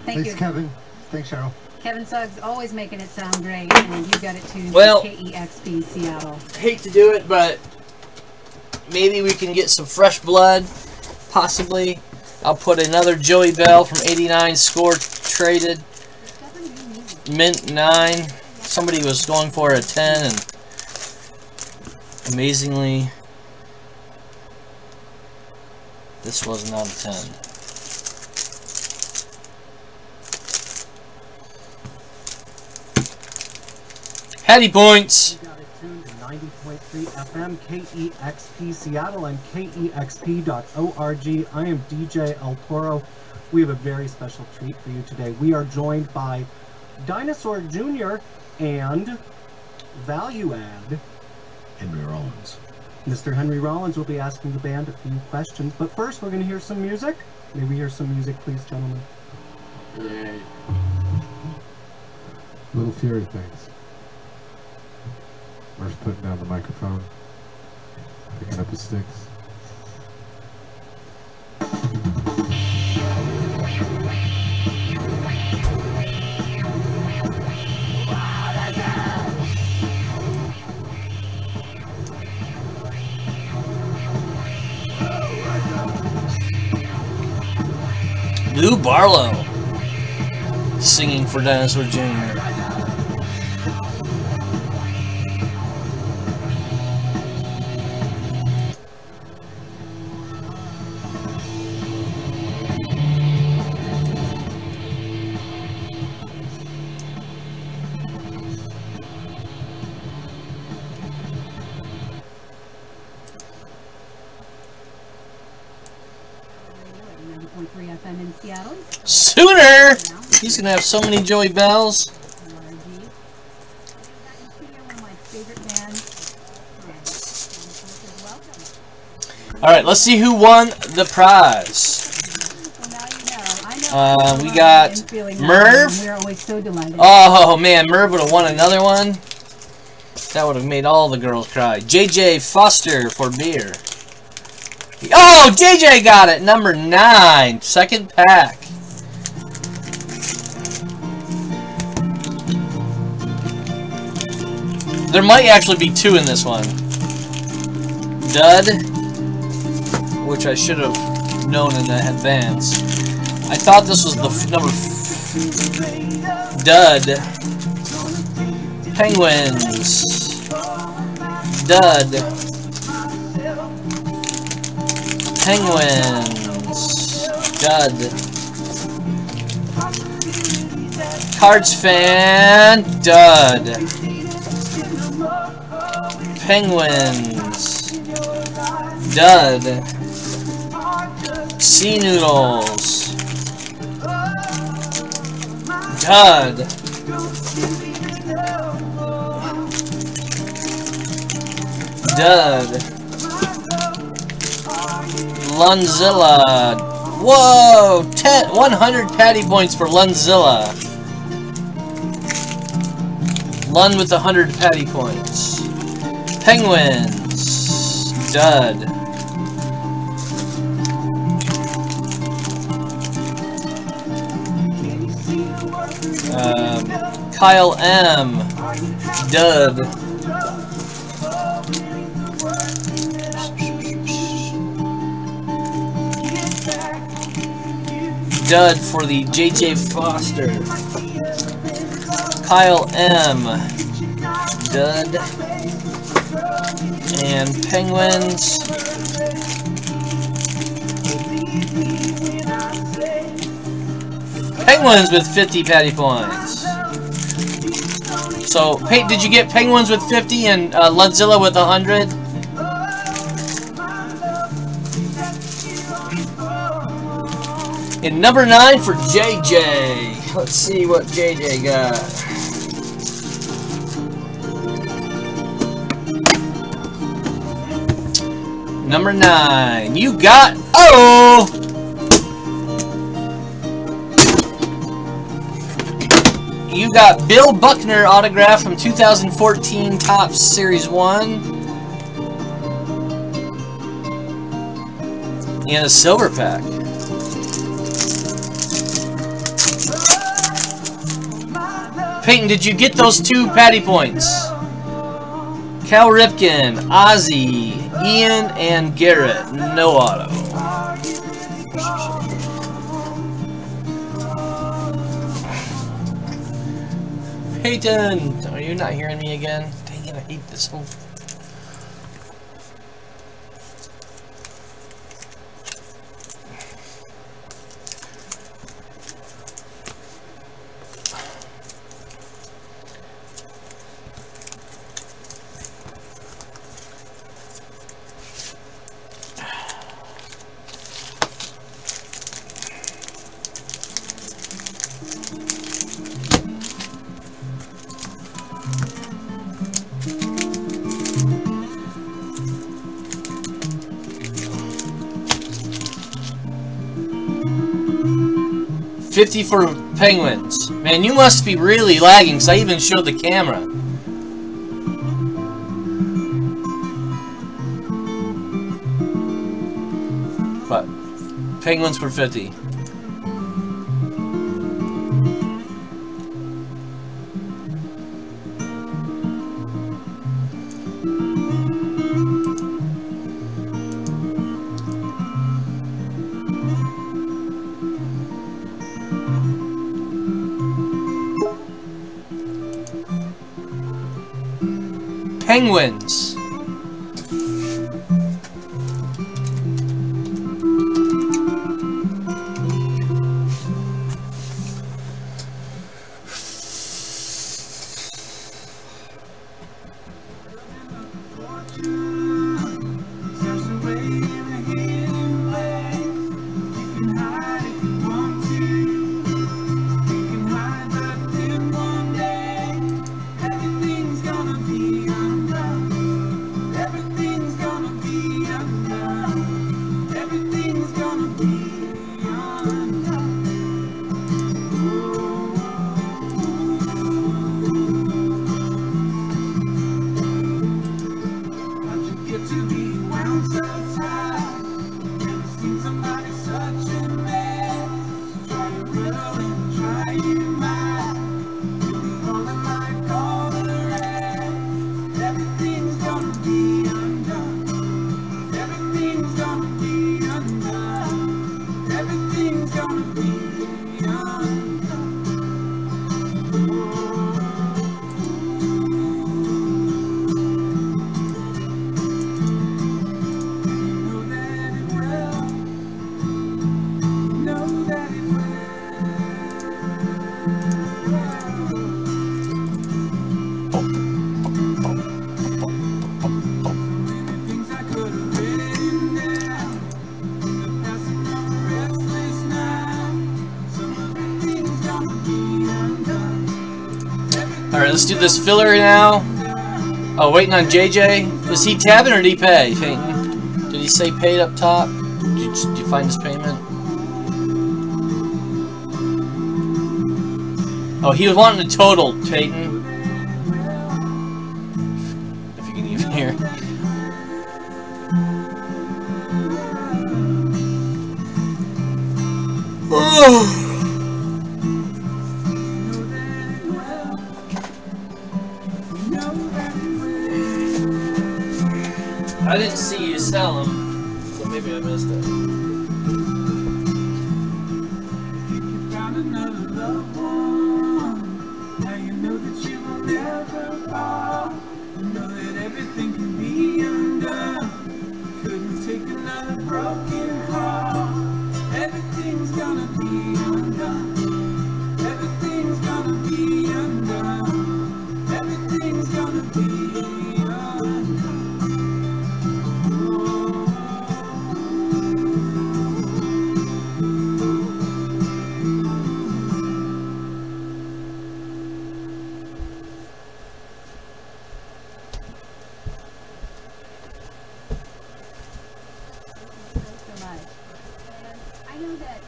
Thanks, Thanks, Kevin. Thanks, Cheryl. Kevin Suggs, always making it sound great, and you got it too. Well, KEXP Seattle. Hate to do it, but maybe we can get some fresh blood, possibly. I'll put another Joey Bell from 89 score traded. Mint 9. Somebody was going for a 10, and amazingly, this was not a 10. Hattie points! We got it tuned to 90.3 FM, KEXP Seattle, and KEXP.org. I am DJ El Toro. We have a very special treat for you today. We are joined by Dinosaur Jr. and Value Add Henry Rollins. Mr. Henry Rollins will be asking the band a few questions, but first we're going to hear some music. May we hear some music, please, gentlemen? Yay. Little Fury things. Mer's putting down the microphone, picking up his sticks. Lou Barlow singing for Dinosaur Jr. FM in Seattle. Sooner! He's gonna have so many Joey Bells. Alright, let's see who won the prize. Well, now you know. I We got Merv. We're always so delighted. Oh man, Merv would have won another one. That would have made all the girls cry. JJ Foster for beer. Oh, JJ got it. Number 9, second pack. There might actually be 2 in this one. Dud, which I should have known in advance. I thought this was the number. Dud. Penguins. Dud. Penguins. Dud. Cards fan. Dud. Penguins. Dud. Sea noodles. Dud. Dud. Lunzilla. Whoa! 100 patty points for Lunzilla. Lund with 100 patty points. Penguins. Dud. Kyle M. Dud. Dud for the JJ Foster. Kyle M. Dud. And Penguins. Penguins with 50 patty points. So, hey, did you get Penguins with 50 and Ludzilla with 100? And number 9 for JJ. Let's see what JJ got. Number 9. You got... Oh! You got Bill Buckner autograph from 2014 Topps Series 1. And a silver pack. Peyton, did you get those 2 patty points? Cal Ripken, Ozzy, Ian, and Garrett. No auto. Peyton, are you not hearing me again? Dang it, I hate this whole... $50 for Penguins. Man, you must be really lagging, because I even showed the camera. But Penguins for 50. Penguins. Alright, let's do this filler now. Oh, waiting on JJ. Is he tabbing or did he pay, Peyton? Did he say paid up top? Did you find his payment? Oh, he was wanting a total, Peyton. If you can even hear. I didn't see you sell them, so maybe I missed it.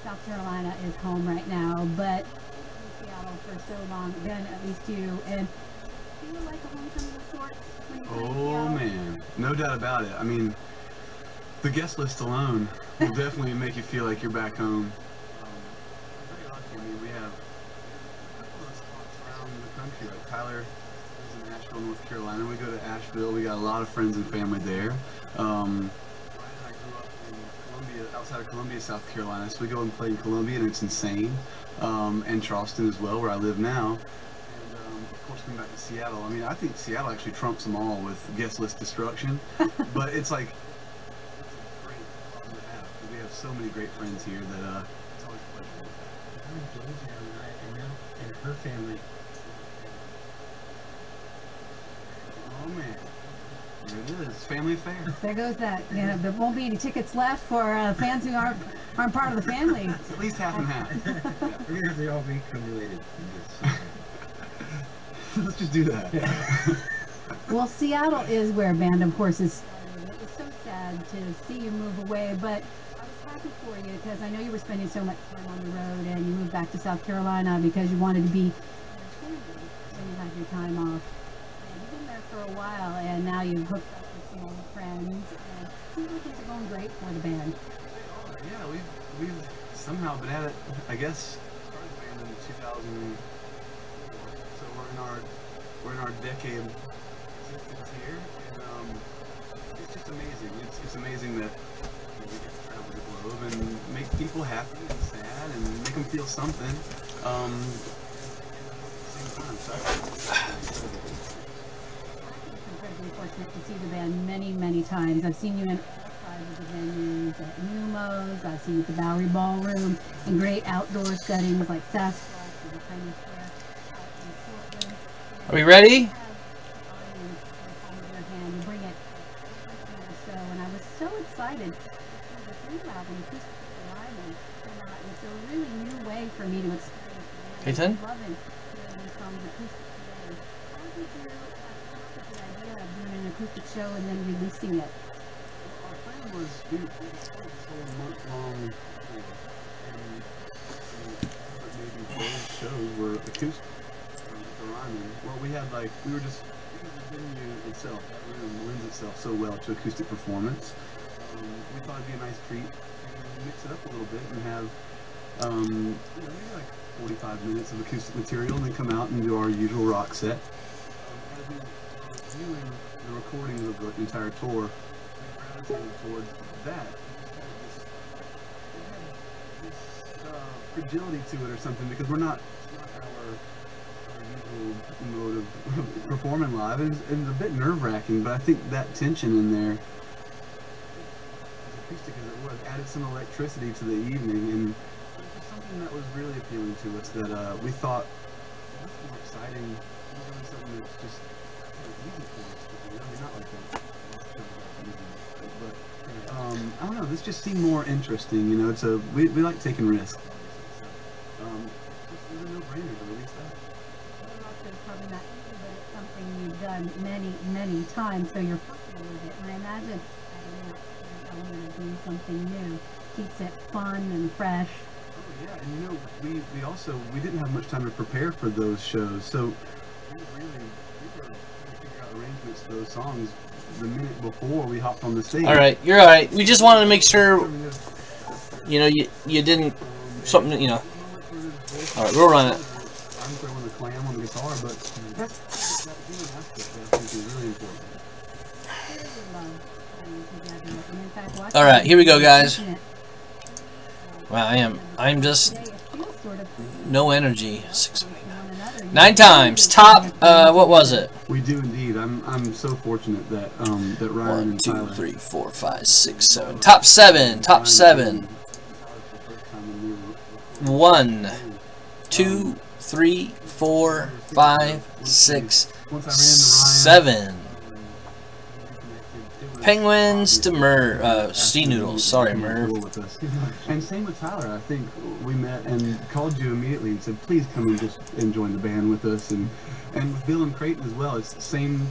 South Carolina is home right now, but in Seattle for so long, Ben, at least you, and do you like a homecoming of sorts when you play in Seattle? Man, no doubt about it. I mean, the guest list alone will definitely make you feel like you're back home. We're very lucky. I mean, we have a couple of spots around the country. Like Tyler lives in Asheville, North Carolina. We go to Asheville. We got a lot of friends and family there. I grew up in Columbia, outside of Columbia, South Carolina, so we go and play in Columbia, and it's insane. And Charleston as well, where I live now. And of course, coming back to Seattle. I mean, I think Seattle actually trumps them all with guest list destruction. But it's like, it's a great problem to have, because we have so many great friends here that it's always a pleasure. I'm engaged now, and I know, and her family. Oh man. There it is, family affair. There goes that. Yeah, there won't be any tickets left for fans who aren't part of the family. It's at least half and half. We're going to all be related in this. Let's just do that. Yeah. Well, Seattle is where Band of Horses started. It was so sad to see you move away, but I was happy for you because I know you were spending so much time on the road, and you moved back to South Carolina because you wanted to be when you had your time off. You've been there for a while, and now you've hooked up with some old friends, and it seems like things are going great for the band. Yeah, we've somehow been at it, I guess, started the band in 2004, so we're in our decade existence here, and it's just amazing. It's amazing that we get to travel the globe and make people happy and sad and make them feel something. At the same time, so Incredibly fortunate to see the band many times. I've seen you in all sides of the venues, at Numos, I've seen you at the Bowery Ballroom, and great outdoor settings like Sasquatch and the Chinese Square out in Portland. Are we ready? You bring it to the show, and I was so excited to see this new album, Acoustic Live, come out. It's a really new way for me to experience it. Hey, Ten? I'm loving hearing the songs acoustic today. How did you the idea of doing an acoustic show and then releasing it? our plan was we started this whole month-long thing, and maybe those shows were acoustic at the Ryman. Well, we had like, because the venue itself, that room lends itself so well to acoustic performance. We thought it'd be a nice treat to mix it up a little bit and have maybe like 45 minutes of acoustic material, and then come out and do our usual rock set. As we were viewing the recordings of the entire tour, we gravitated towards that. It had this fragility to it or something, because it's not our usual mode of performing live. It's a bit nerve-wracking, but I think that tension in there, as acoustic as it was, added some electricity to the evening, and it was something that was really appealing to us, that we thought, that's more exciting, doing something that's just easy for us to do. I mean, not like that. But I don't know, this just seemed more interesting, you know. We like taking risks. It was a no-brainer to release that. Probably not easy done many, many times, so you're familiar with it. And I imagine adding that element of doing something new keeps it fun and fresh. Oh yeah, and you know, we didn't have much time to prepare for those shows, so we were trying to figure out arrangements for those songs the minute before we hopped on the stage. All right, you're all right. We just wanted to make sure, you know, you didn't something, you know. All right, we'll run it. I'm throwing the clam on the guitar, but that's that human aspect that I think is really important. All right, here we go, guys. Wow, I'm just no energy. 679. 9 times top. What was it? We do indeed. I'm so fortunate that that Ryan 1, 2, and Tyler 3, 4, 5, 6, 7. Top 7. Top 7. 1, 2, 3, 4, 5, 6, 7. Penguins to sea noodles. Sorry, Merv. And same with Tyler. I think we met and called you immediately and said, please come and just and join the band with us. And with Bill and Creighton as well. It's the same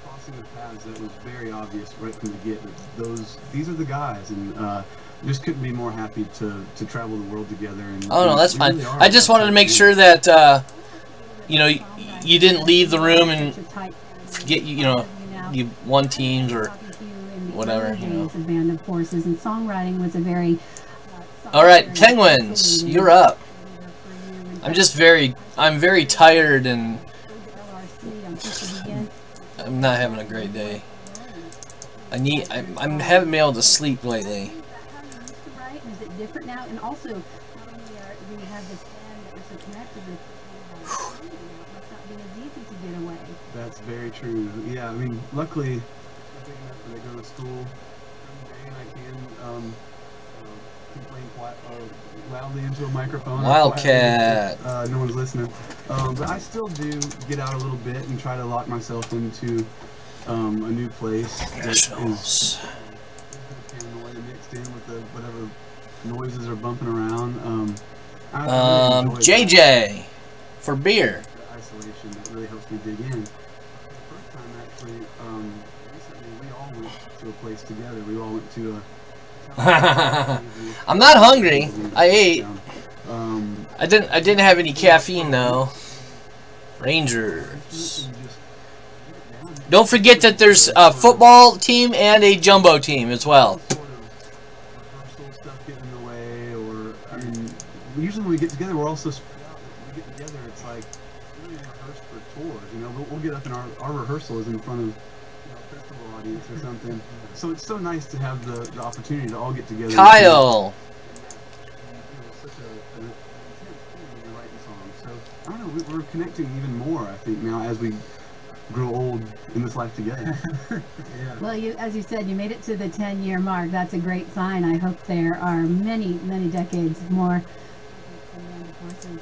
crossing of paths that was very obvious right from the get. These are the guys, and just couldn't be more happy to travel the world together. And oh no, that's fine. Really I just wanted to make sure that you know, you didn't leave the room and forget you won teams or whatever, you know. Band of Horses, and songwriting was a very all right, Penguins, you're up. I'm very tired and I'm not having a great day. I haven't been able to sleep lately. Is it different now? And also, not only do we have this band that we're so connected with, it must not be as easy to get away. That's very true. Yeah, I mean, luckily, I'm big enough that I go to school every day and I can complain loudly into a microphone. Wildcat. No one's listening. But I still do get out a little bit and try to lock myself into a new place. Nationals. Mixed in with the whatever noises are bumping around. JJ for beer. Isolation that really helps me dig in. The first time actually, recently we all went to a place together. We all went to a I'm not hungry. I ate. I didn't have any caffeine though. Rangers. Don't forget that there's a football team and a jumbo team as well. Usually when we get together, we're also spread out. When we get together, it's like we don't even rehearse for tours. You know, we'll get up and our rehearsal is in front of a festival audience or something. So it's so nice to have the opportunity to all get together. Kyle. It's such an intense thing when you're writing songs. So I don't know. We're connecting even more, I think, now as we grow old in this life together. Yeah. Well, as you said, you made it to the 10-year mark. That's a great sign. I hope there are many, many decades more. Speaking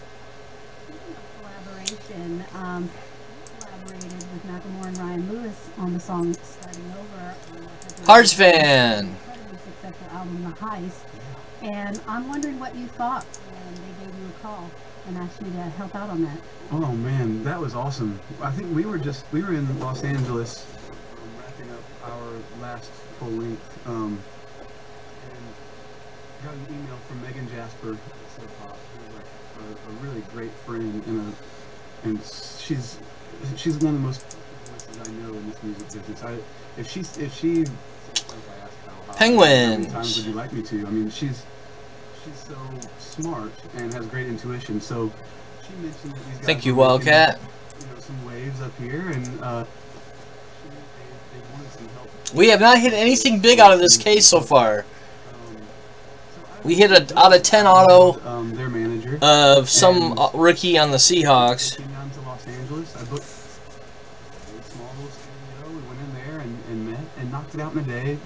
of collaboration, collaborated with Macklemore and Ryan Lewis on the song Starting Over. Hearts fan. Incredibly successful album, The Heist. And I'm wondering what you thought when they gave you a call and asked you to help out on that. Oh man, that was awesome. I think we were in Los Angeles wrapping up our last full length and got an email from Megan Jasper. So hot. A really great friend and she's one of the most voices I know in this music business. If she Penguins. How many times would you like me to? I mean, she's so smart and has great intuition. So she mentioned that these guys thank you, Wildcat. Some waves up here, and they wanted some help. We have not hit anything big out of this case so far. We hit a out of 10 auto their manager of some rookie on the Seahawks. Came down to Los Angeles. I booked a small little studio. We went in there and met and knocked it out in a day.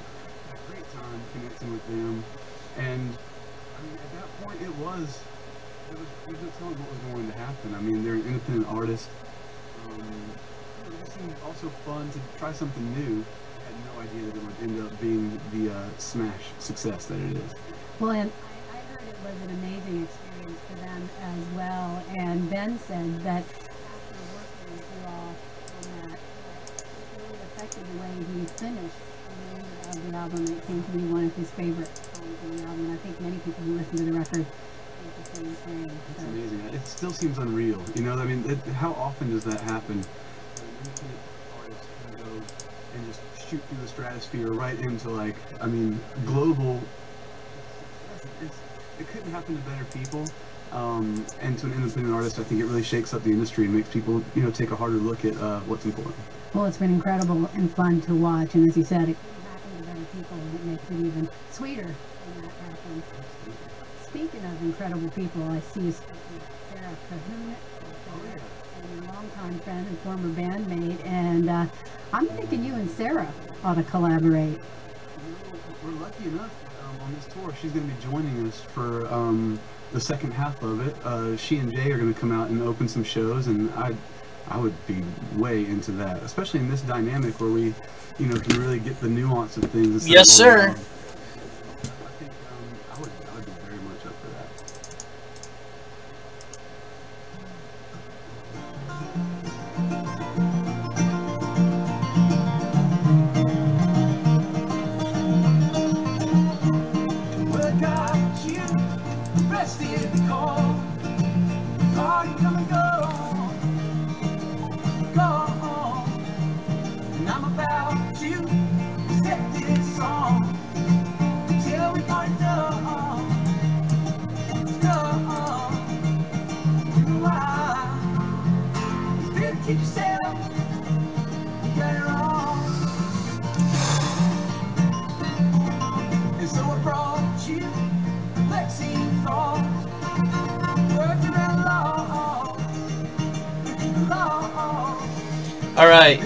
Had a great time connecting with them. And I mean, at that point, it was no telling what was going to happen. I mean, they're an independent artist. It seemed also fun to try something new. I had no idea that it would end up being the smash success that it is. Well, and I heard it was an amazing experience for them as well. And Ben said that after working with you all on that album. It seemed to be one of his favorite songs on the album, and I think many people who listen to the record think the same thing. It's amazing. It still seems unreal. You know, I mean, how often does that happen? An independent artist can go and just shoot through the stratosphere right into, like, I mean, global. It couldn't happen to better people. And to an independent artist, I think it really shakes up the industry and makes people, you know, take a harder look at what's important. Well, it's been incredible and fun to watch, and as you said, it couldn't happen to better people, and it makes it even sweeter when that happens. Speaking of incredible people, I see you speaking with Sarah Cahoon, and a longtime friend and former bandmate, and I'm thinking you and Sarah ought to collaborate. We're lucky enough on this tour, she's going to be joining us for the second half of it. She and Jay are going to come out and open some shows, and I would be way into that, especially in this dynamic where we, you know, can really get the nuance of things. Yes, sir. I think I would be very much up for that. Well, I got you resting in the cold. Party come and go. And I'm about to set this song till we find done. Why? You better keep yourself. You got it wrong. And so I brought you Lexi thoughts. Words around law. All right.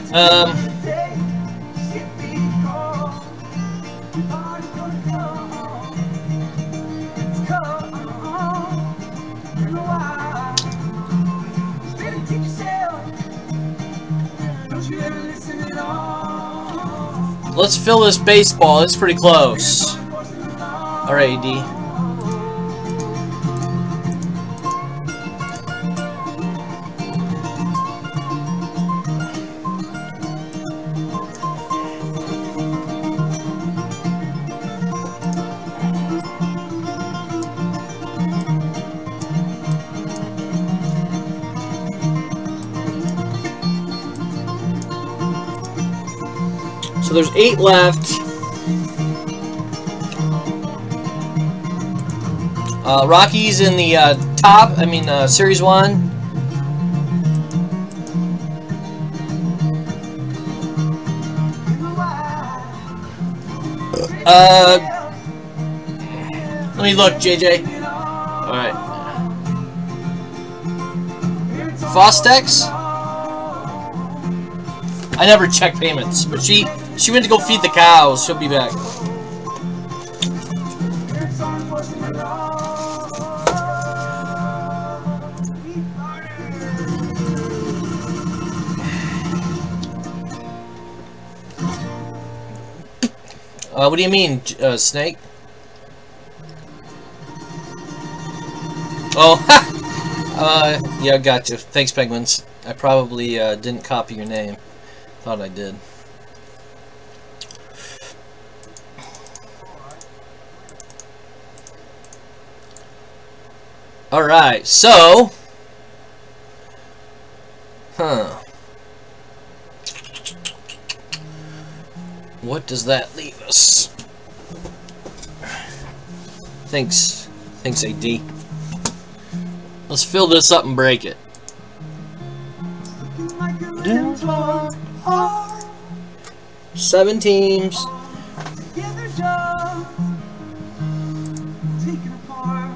Let's fill this baseball. It's pretty close. All right, AD. So there's 8 left. Rocky's in the top. I mean, Series 1. Let me look, JJ. All right. Fostex. I never check payments, but she went to go feed the cows. She'll be back. What do you mean, Snake? Oh, yeah, gotcha. Thanks, Penguins. I probably didn't copy your name. Thought I did. Alright, so... What does that leave us? Thanks, AD. Let's fill this up and break it. 7 teams. Together, just taken apart.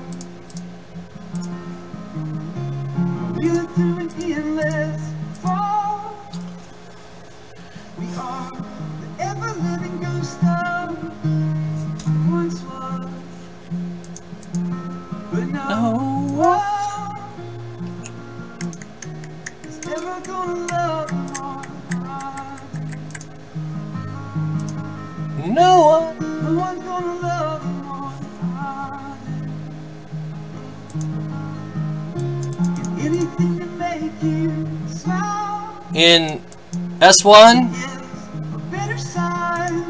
We're through an endless fall. We are the ever-living ghost of once was, but no one is ever gonna love more. No one. No one's gonna love you more. Anything to make you smile. In S1. Is a better sign.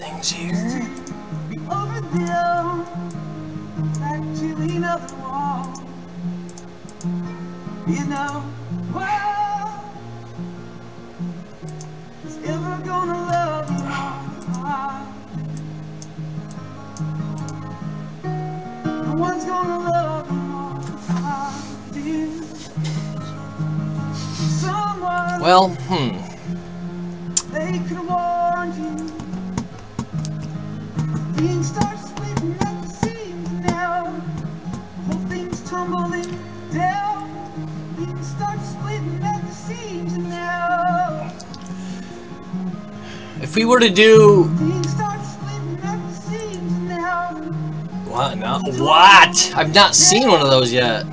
things here. Over there, back to another wall. You know, what is ever gonna love you all? No one's gonna love you all I do. Someone, Well, they could have warned you. Things start splitting at the seams now. Whole thing's tumbling down. Things start splitting at the seams now. if we were to do Things start splitting at the seams now. what? No, what? I've not seen one of those yet.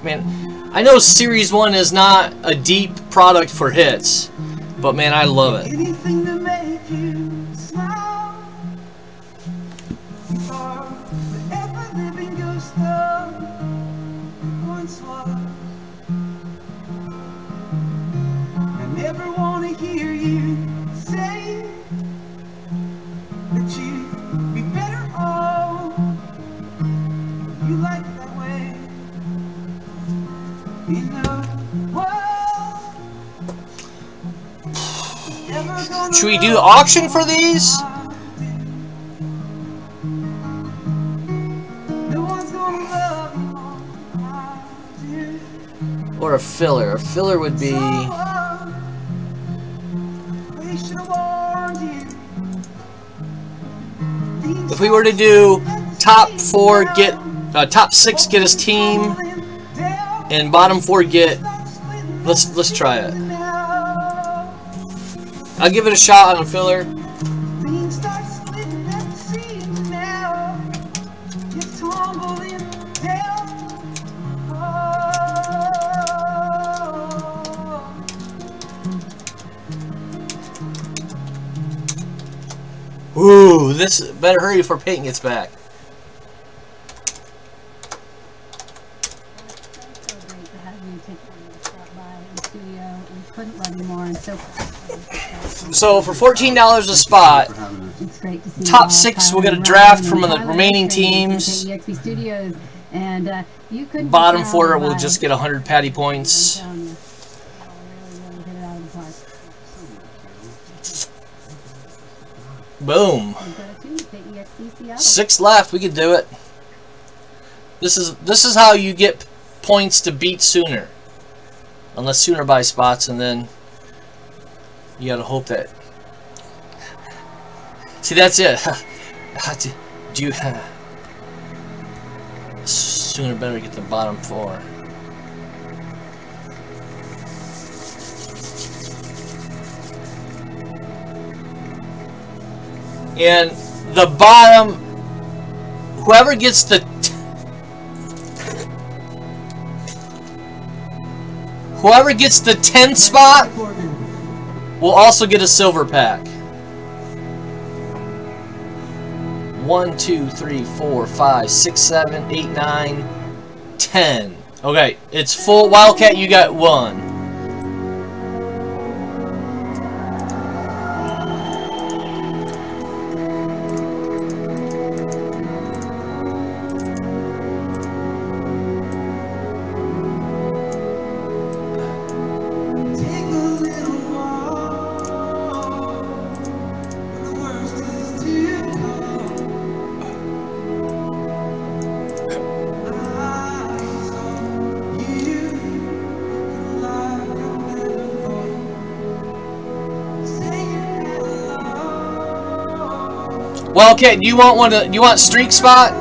Man, I know Series 1 is not a deep product for hits, but man, I love it. Anything to make you smile. You are the ever-living ghost of once was. I never want to hear you say that you'd be better off. You like it that way. You know what? Should we do auction for these? Or a filler? A filler would be... If we were to do top 4 get... top 6 get his team, and bottom 4 get... Let's try it. I'll give it a shot on a filler. Ooh, this better hurry before Peyton gets back. So for $14 a spot, top 6 we'll get a draft from the remaining teams. Bottom 4 will just get 100 patty points. Boom. 6 left. We could do it. This is how you get points to beat Sooner. Unless Sooner buys spots, and then you gotta hope that. See, that's it. Do you have Sooner better get the bottom 4? And the bottom, whoever gets the whoever gets the 10th spot will also get a silver pack. 1, 2, 3, 4, 5, 6, 7, 8, 9, 10. Okay, it's full. Wildcat, you got 1. Well, okay. Do you want one? You want streak spot?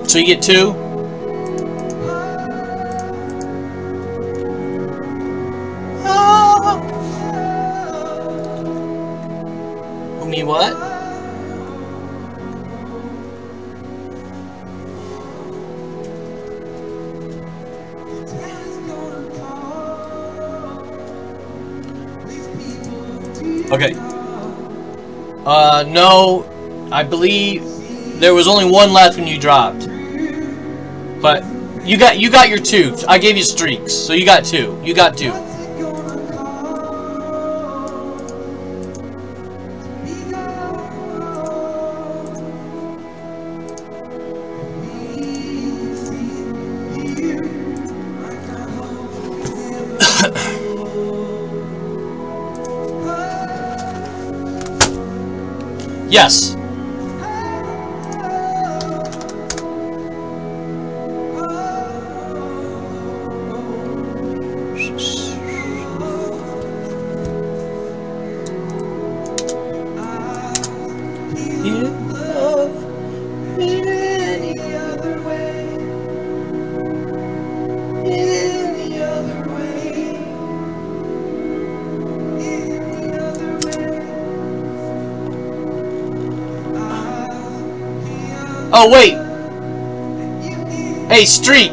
So you get 2. Me what? Okay. No, I believe there was only 1 left when you dropped. But you got your 2. I gave you streaks, so you got 2. You got 2. Yes. Oh, wait. Hey, Street.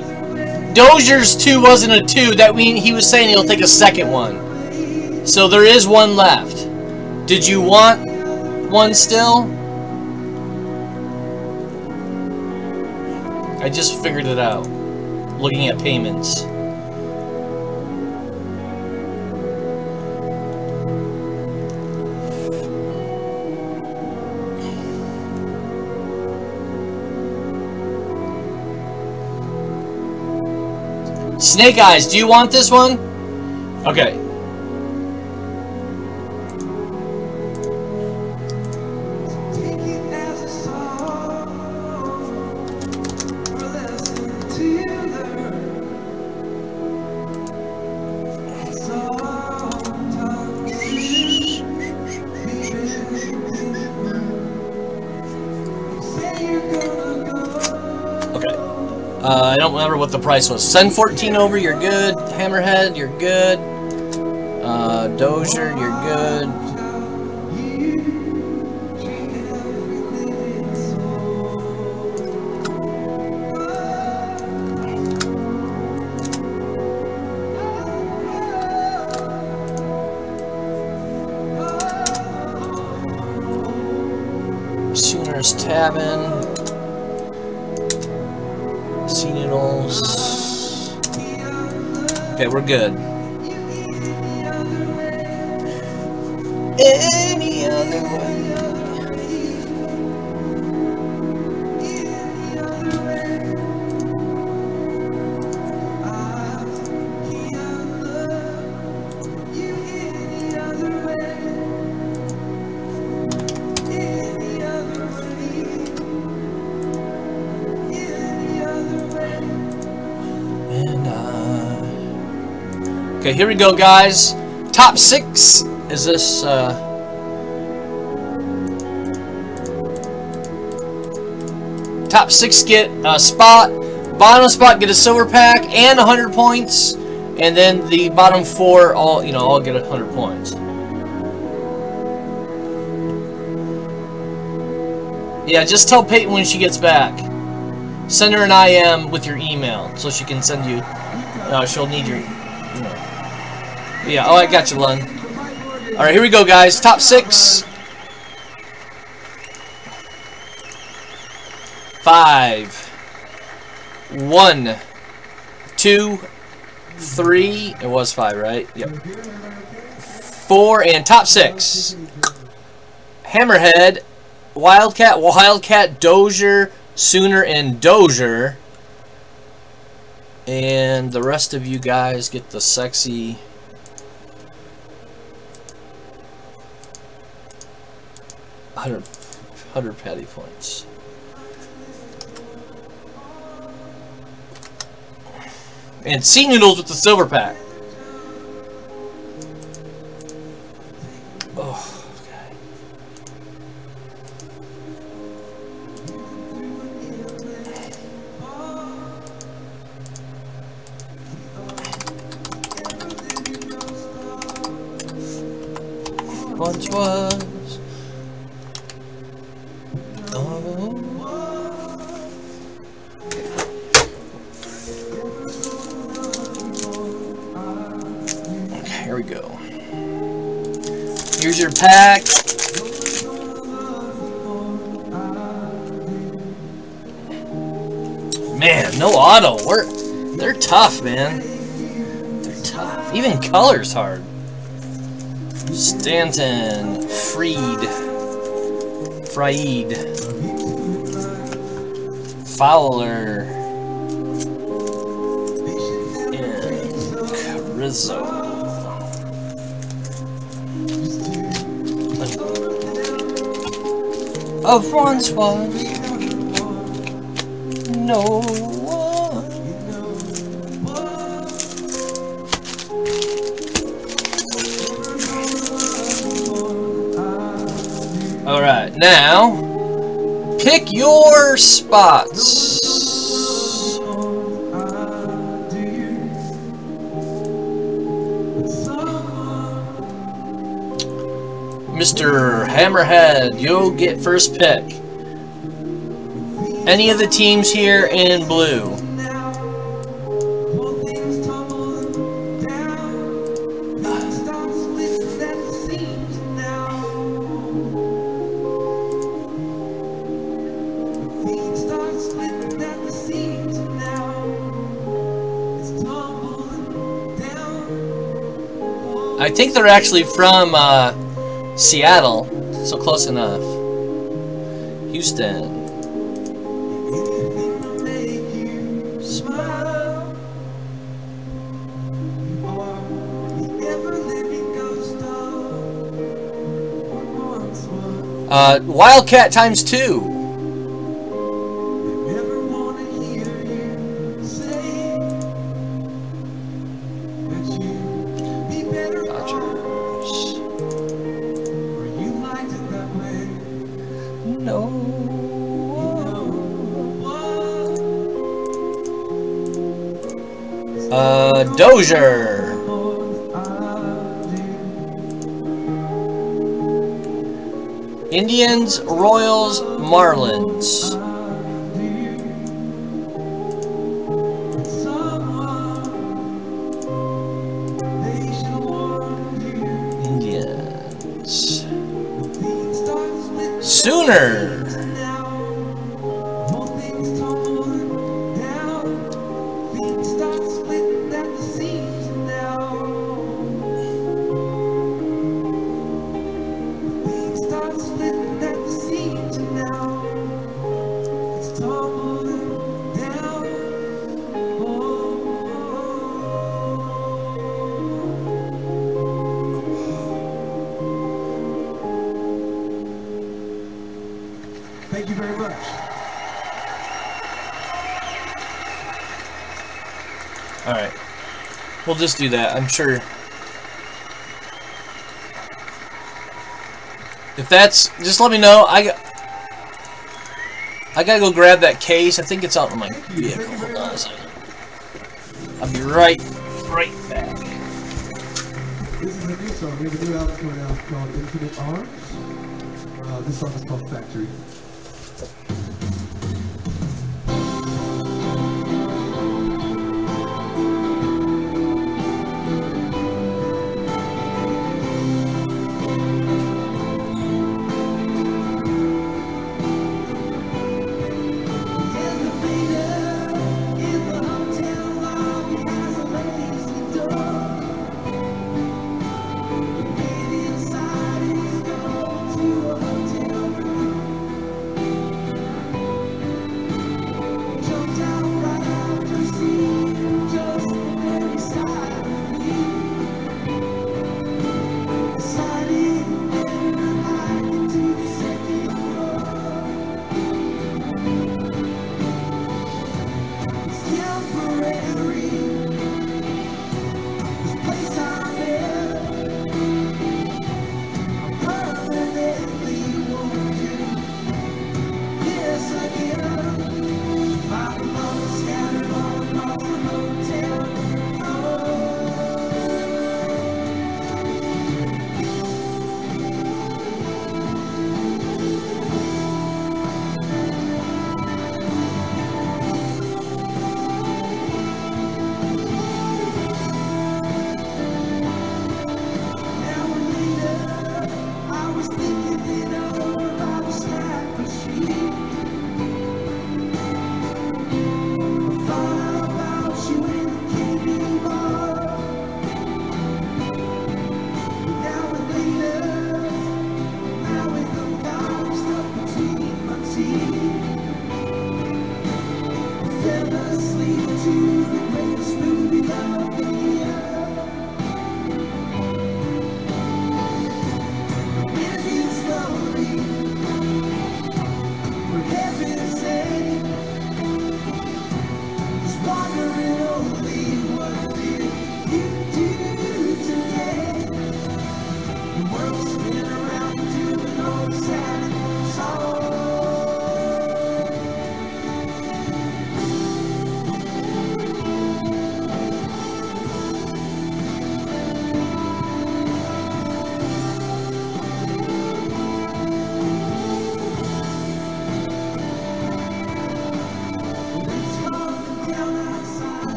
Dozier's 2 wasn't a 2. That means he was saying he'll take a second one. So there is one left. Did you want one still? I just figured it out. Looking at payments. Snake Eyes, do you want this one? Okay. I don't remember what the price was. Send 14 over, you're good. Hammerhead, you're good. Dozier, you're good. Sooners Tavern. Okay, we're good. Any other way. Okay, here we go, guys. Top 6 is this, top 6 get a spot. Bottom spot get a silver pack and 100 points. And then the bottom 4 all get 100 points. Yeah, just tell Peyton when she gets back. Send her an IM with your email so she can send you, she'll need your email. Yeah, oh, I got you, Lund. Alright, here we go, guys. Top 6. 5. 1. 2. 3. It was 5, right? Yep. 4, and top 6. Hammerhead, Wildcat, Dozier, Sooner, and Dozier. And the rest of you guys get the sexy... 100 patty points. And Sea Noodles with the silver pack. Oh, okay. Once was. Here we go. Here's your pack. Man, no auto. They're tough, man. They're tough. Even color's hard. Stanton, Fried, Fowler, and Rizzo. Of once was no one. All right, now pick your spots. Mr. Hammerhead, you'll get first pick. Any of the teams here in blue? I think they're actually from Seattle, so close enough. Houston. Wildcat times 2. Dozier. Indians, Royals, Marlins. Indians. Sooner. Thank you very much. All right, we'll just do that. I'm sure. If that's, just let me know. I gotta go grab that case. I think it's out in my vehicle. Hold on a second. I'll be right back. This is a new song. We have a new album coming out called Infinite Arms. This song is called Factory.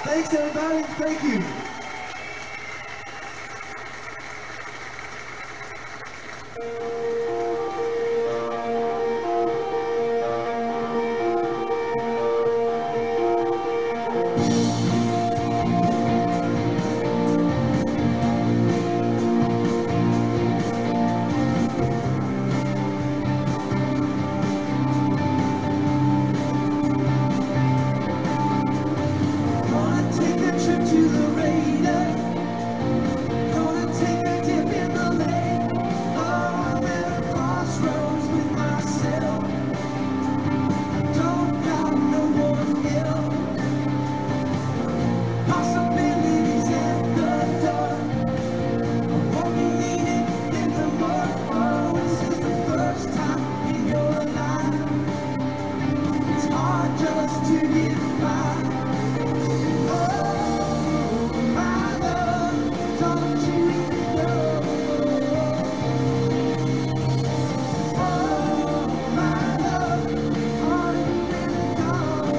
Thanks, everybody. Thank you. Wanna take a trip to the Raider. Gonna take a dip in the lake. Oh, I'm at a crossroads with myself. Don't got no one else. Possibilities at the door. I won't be needed in the mud. Oh, this is the first time in your life. It's hard just to get by. Oh, my love, don't you know? Oh, my love, are you really gone?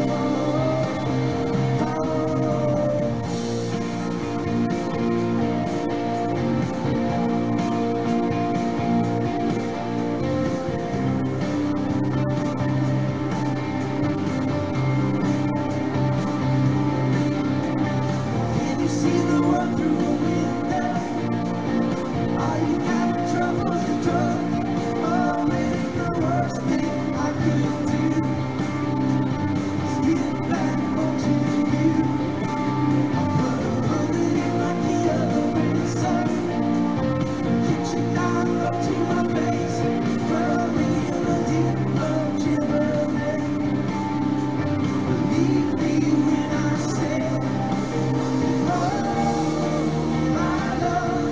Can you see the world through a window? Are you having troubles and drugs? Oh, maybe the worst thing I could do is get back onto you. I put a bullet in my Kia Lorenzo, kitchen knife up to my face, for a real deep of Chevrolet. Believe me when I say, oh, my love,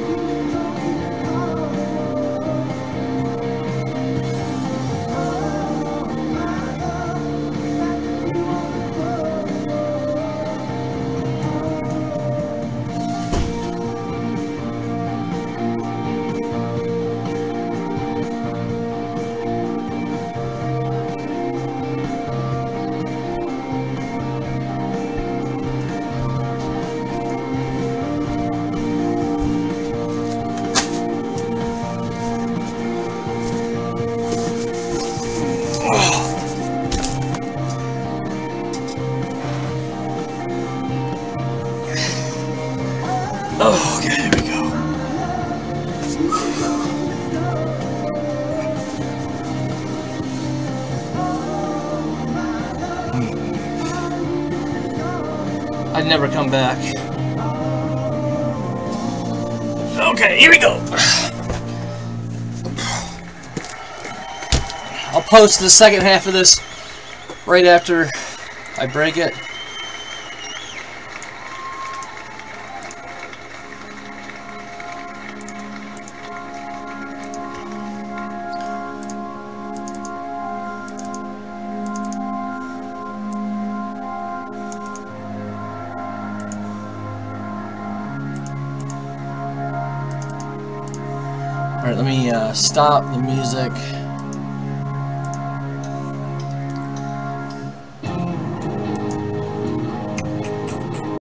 you don't even know. Oh, my love, that you won't Oh, okay, here we go. I'd never come back. Okay, here we go. I'll post the second half of this right after I break it. Alright, let me stop the music.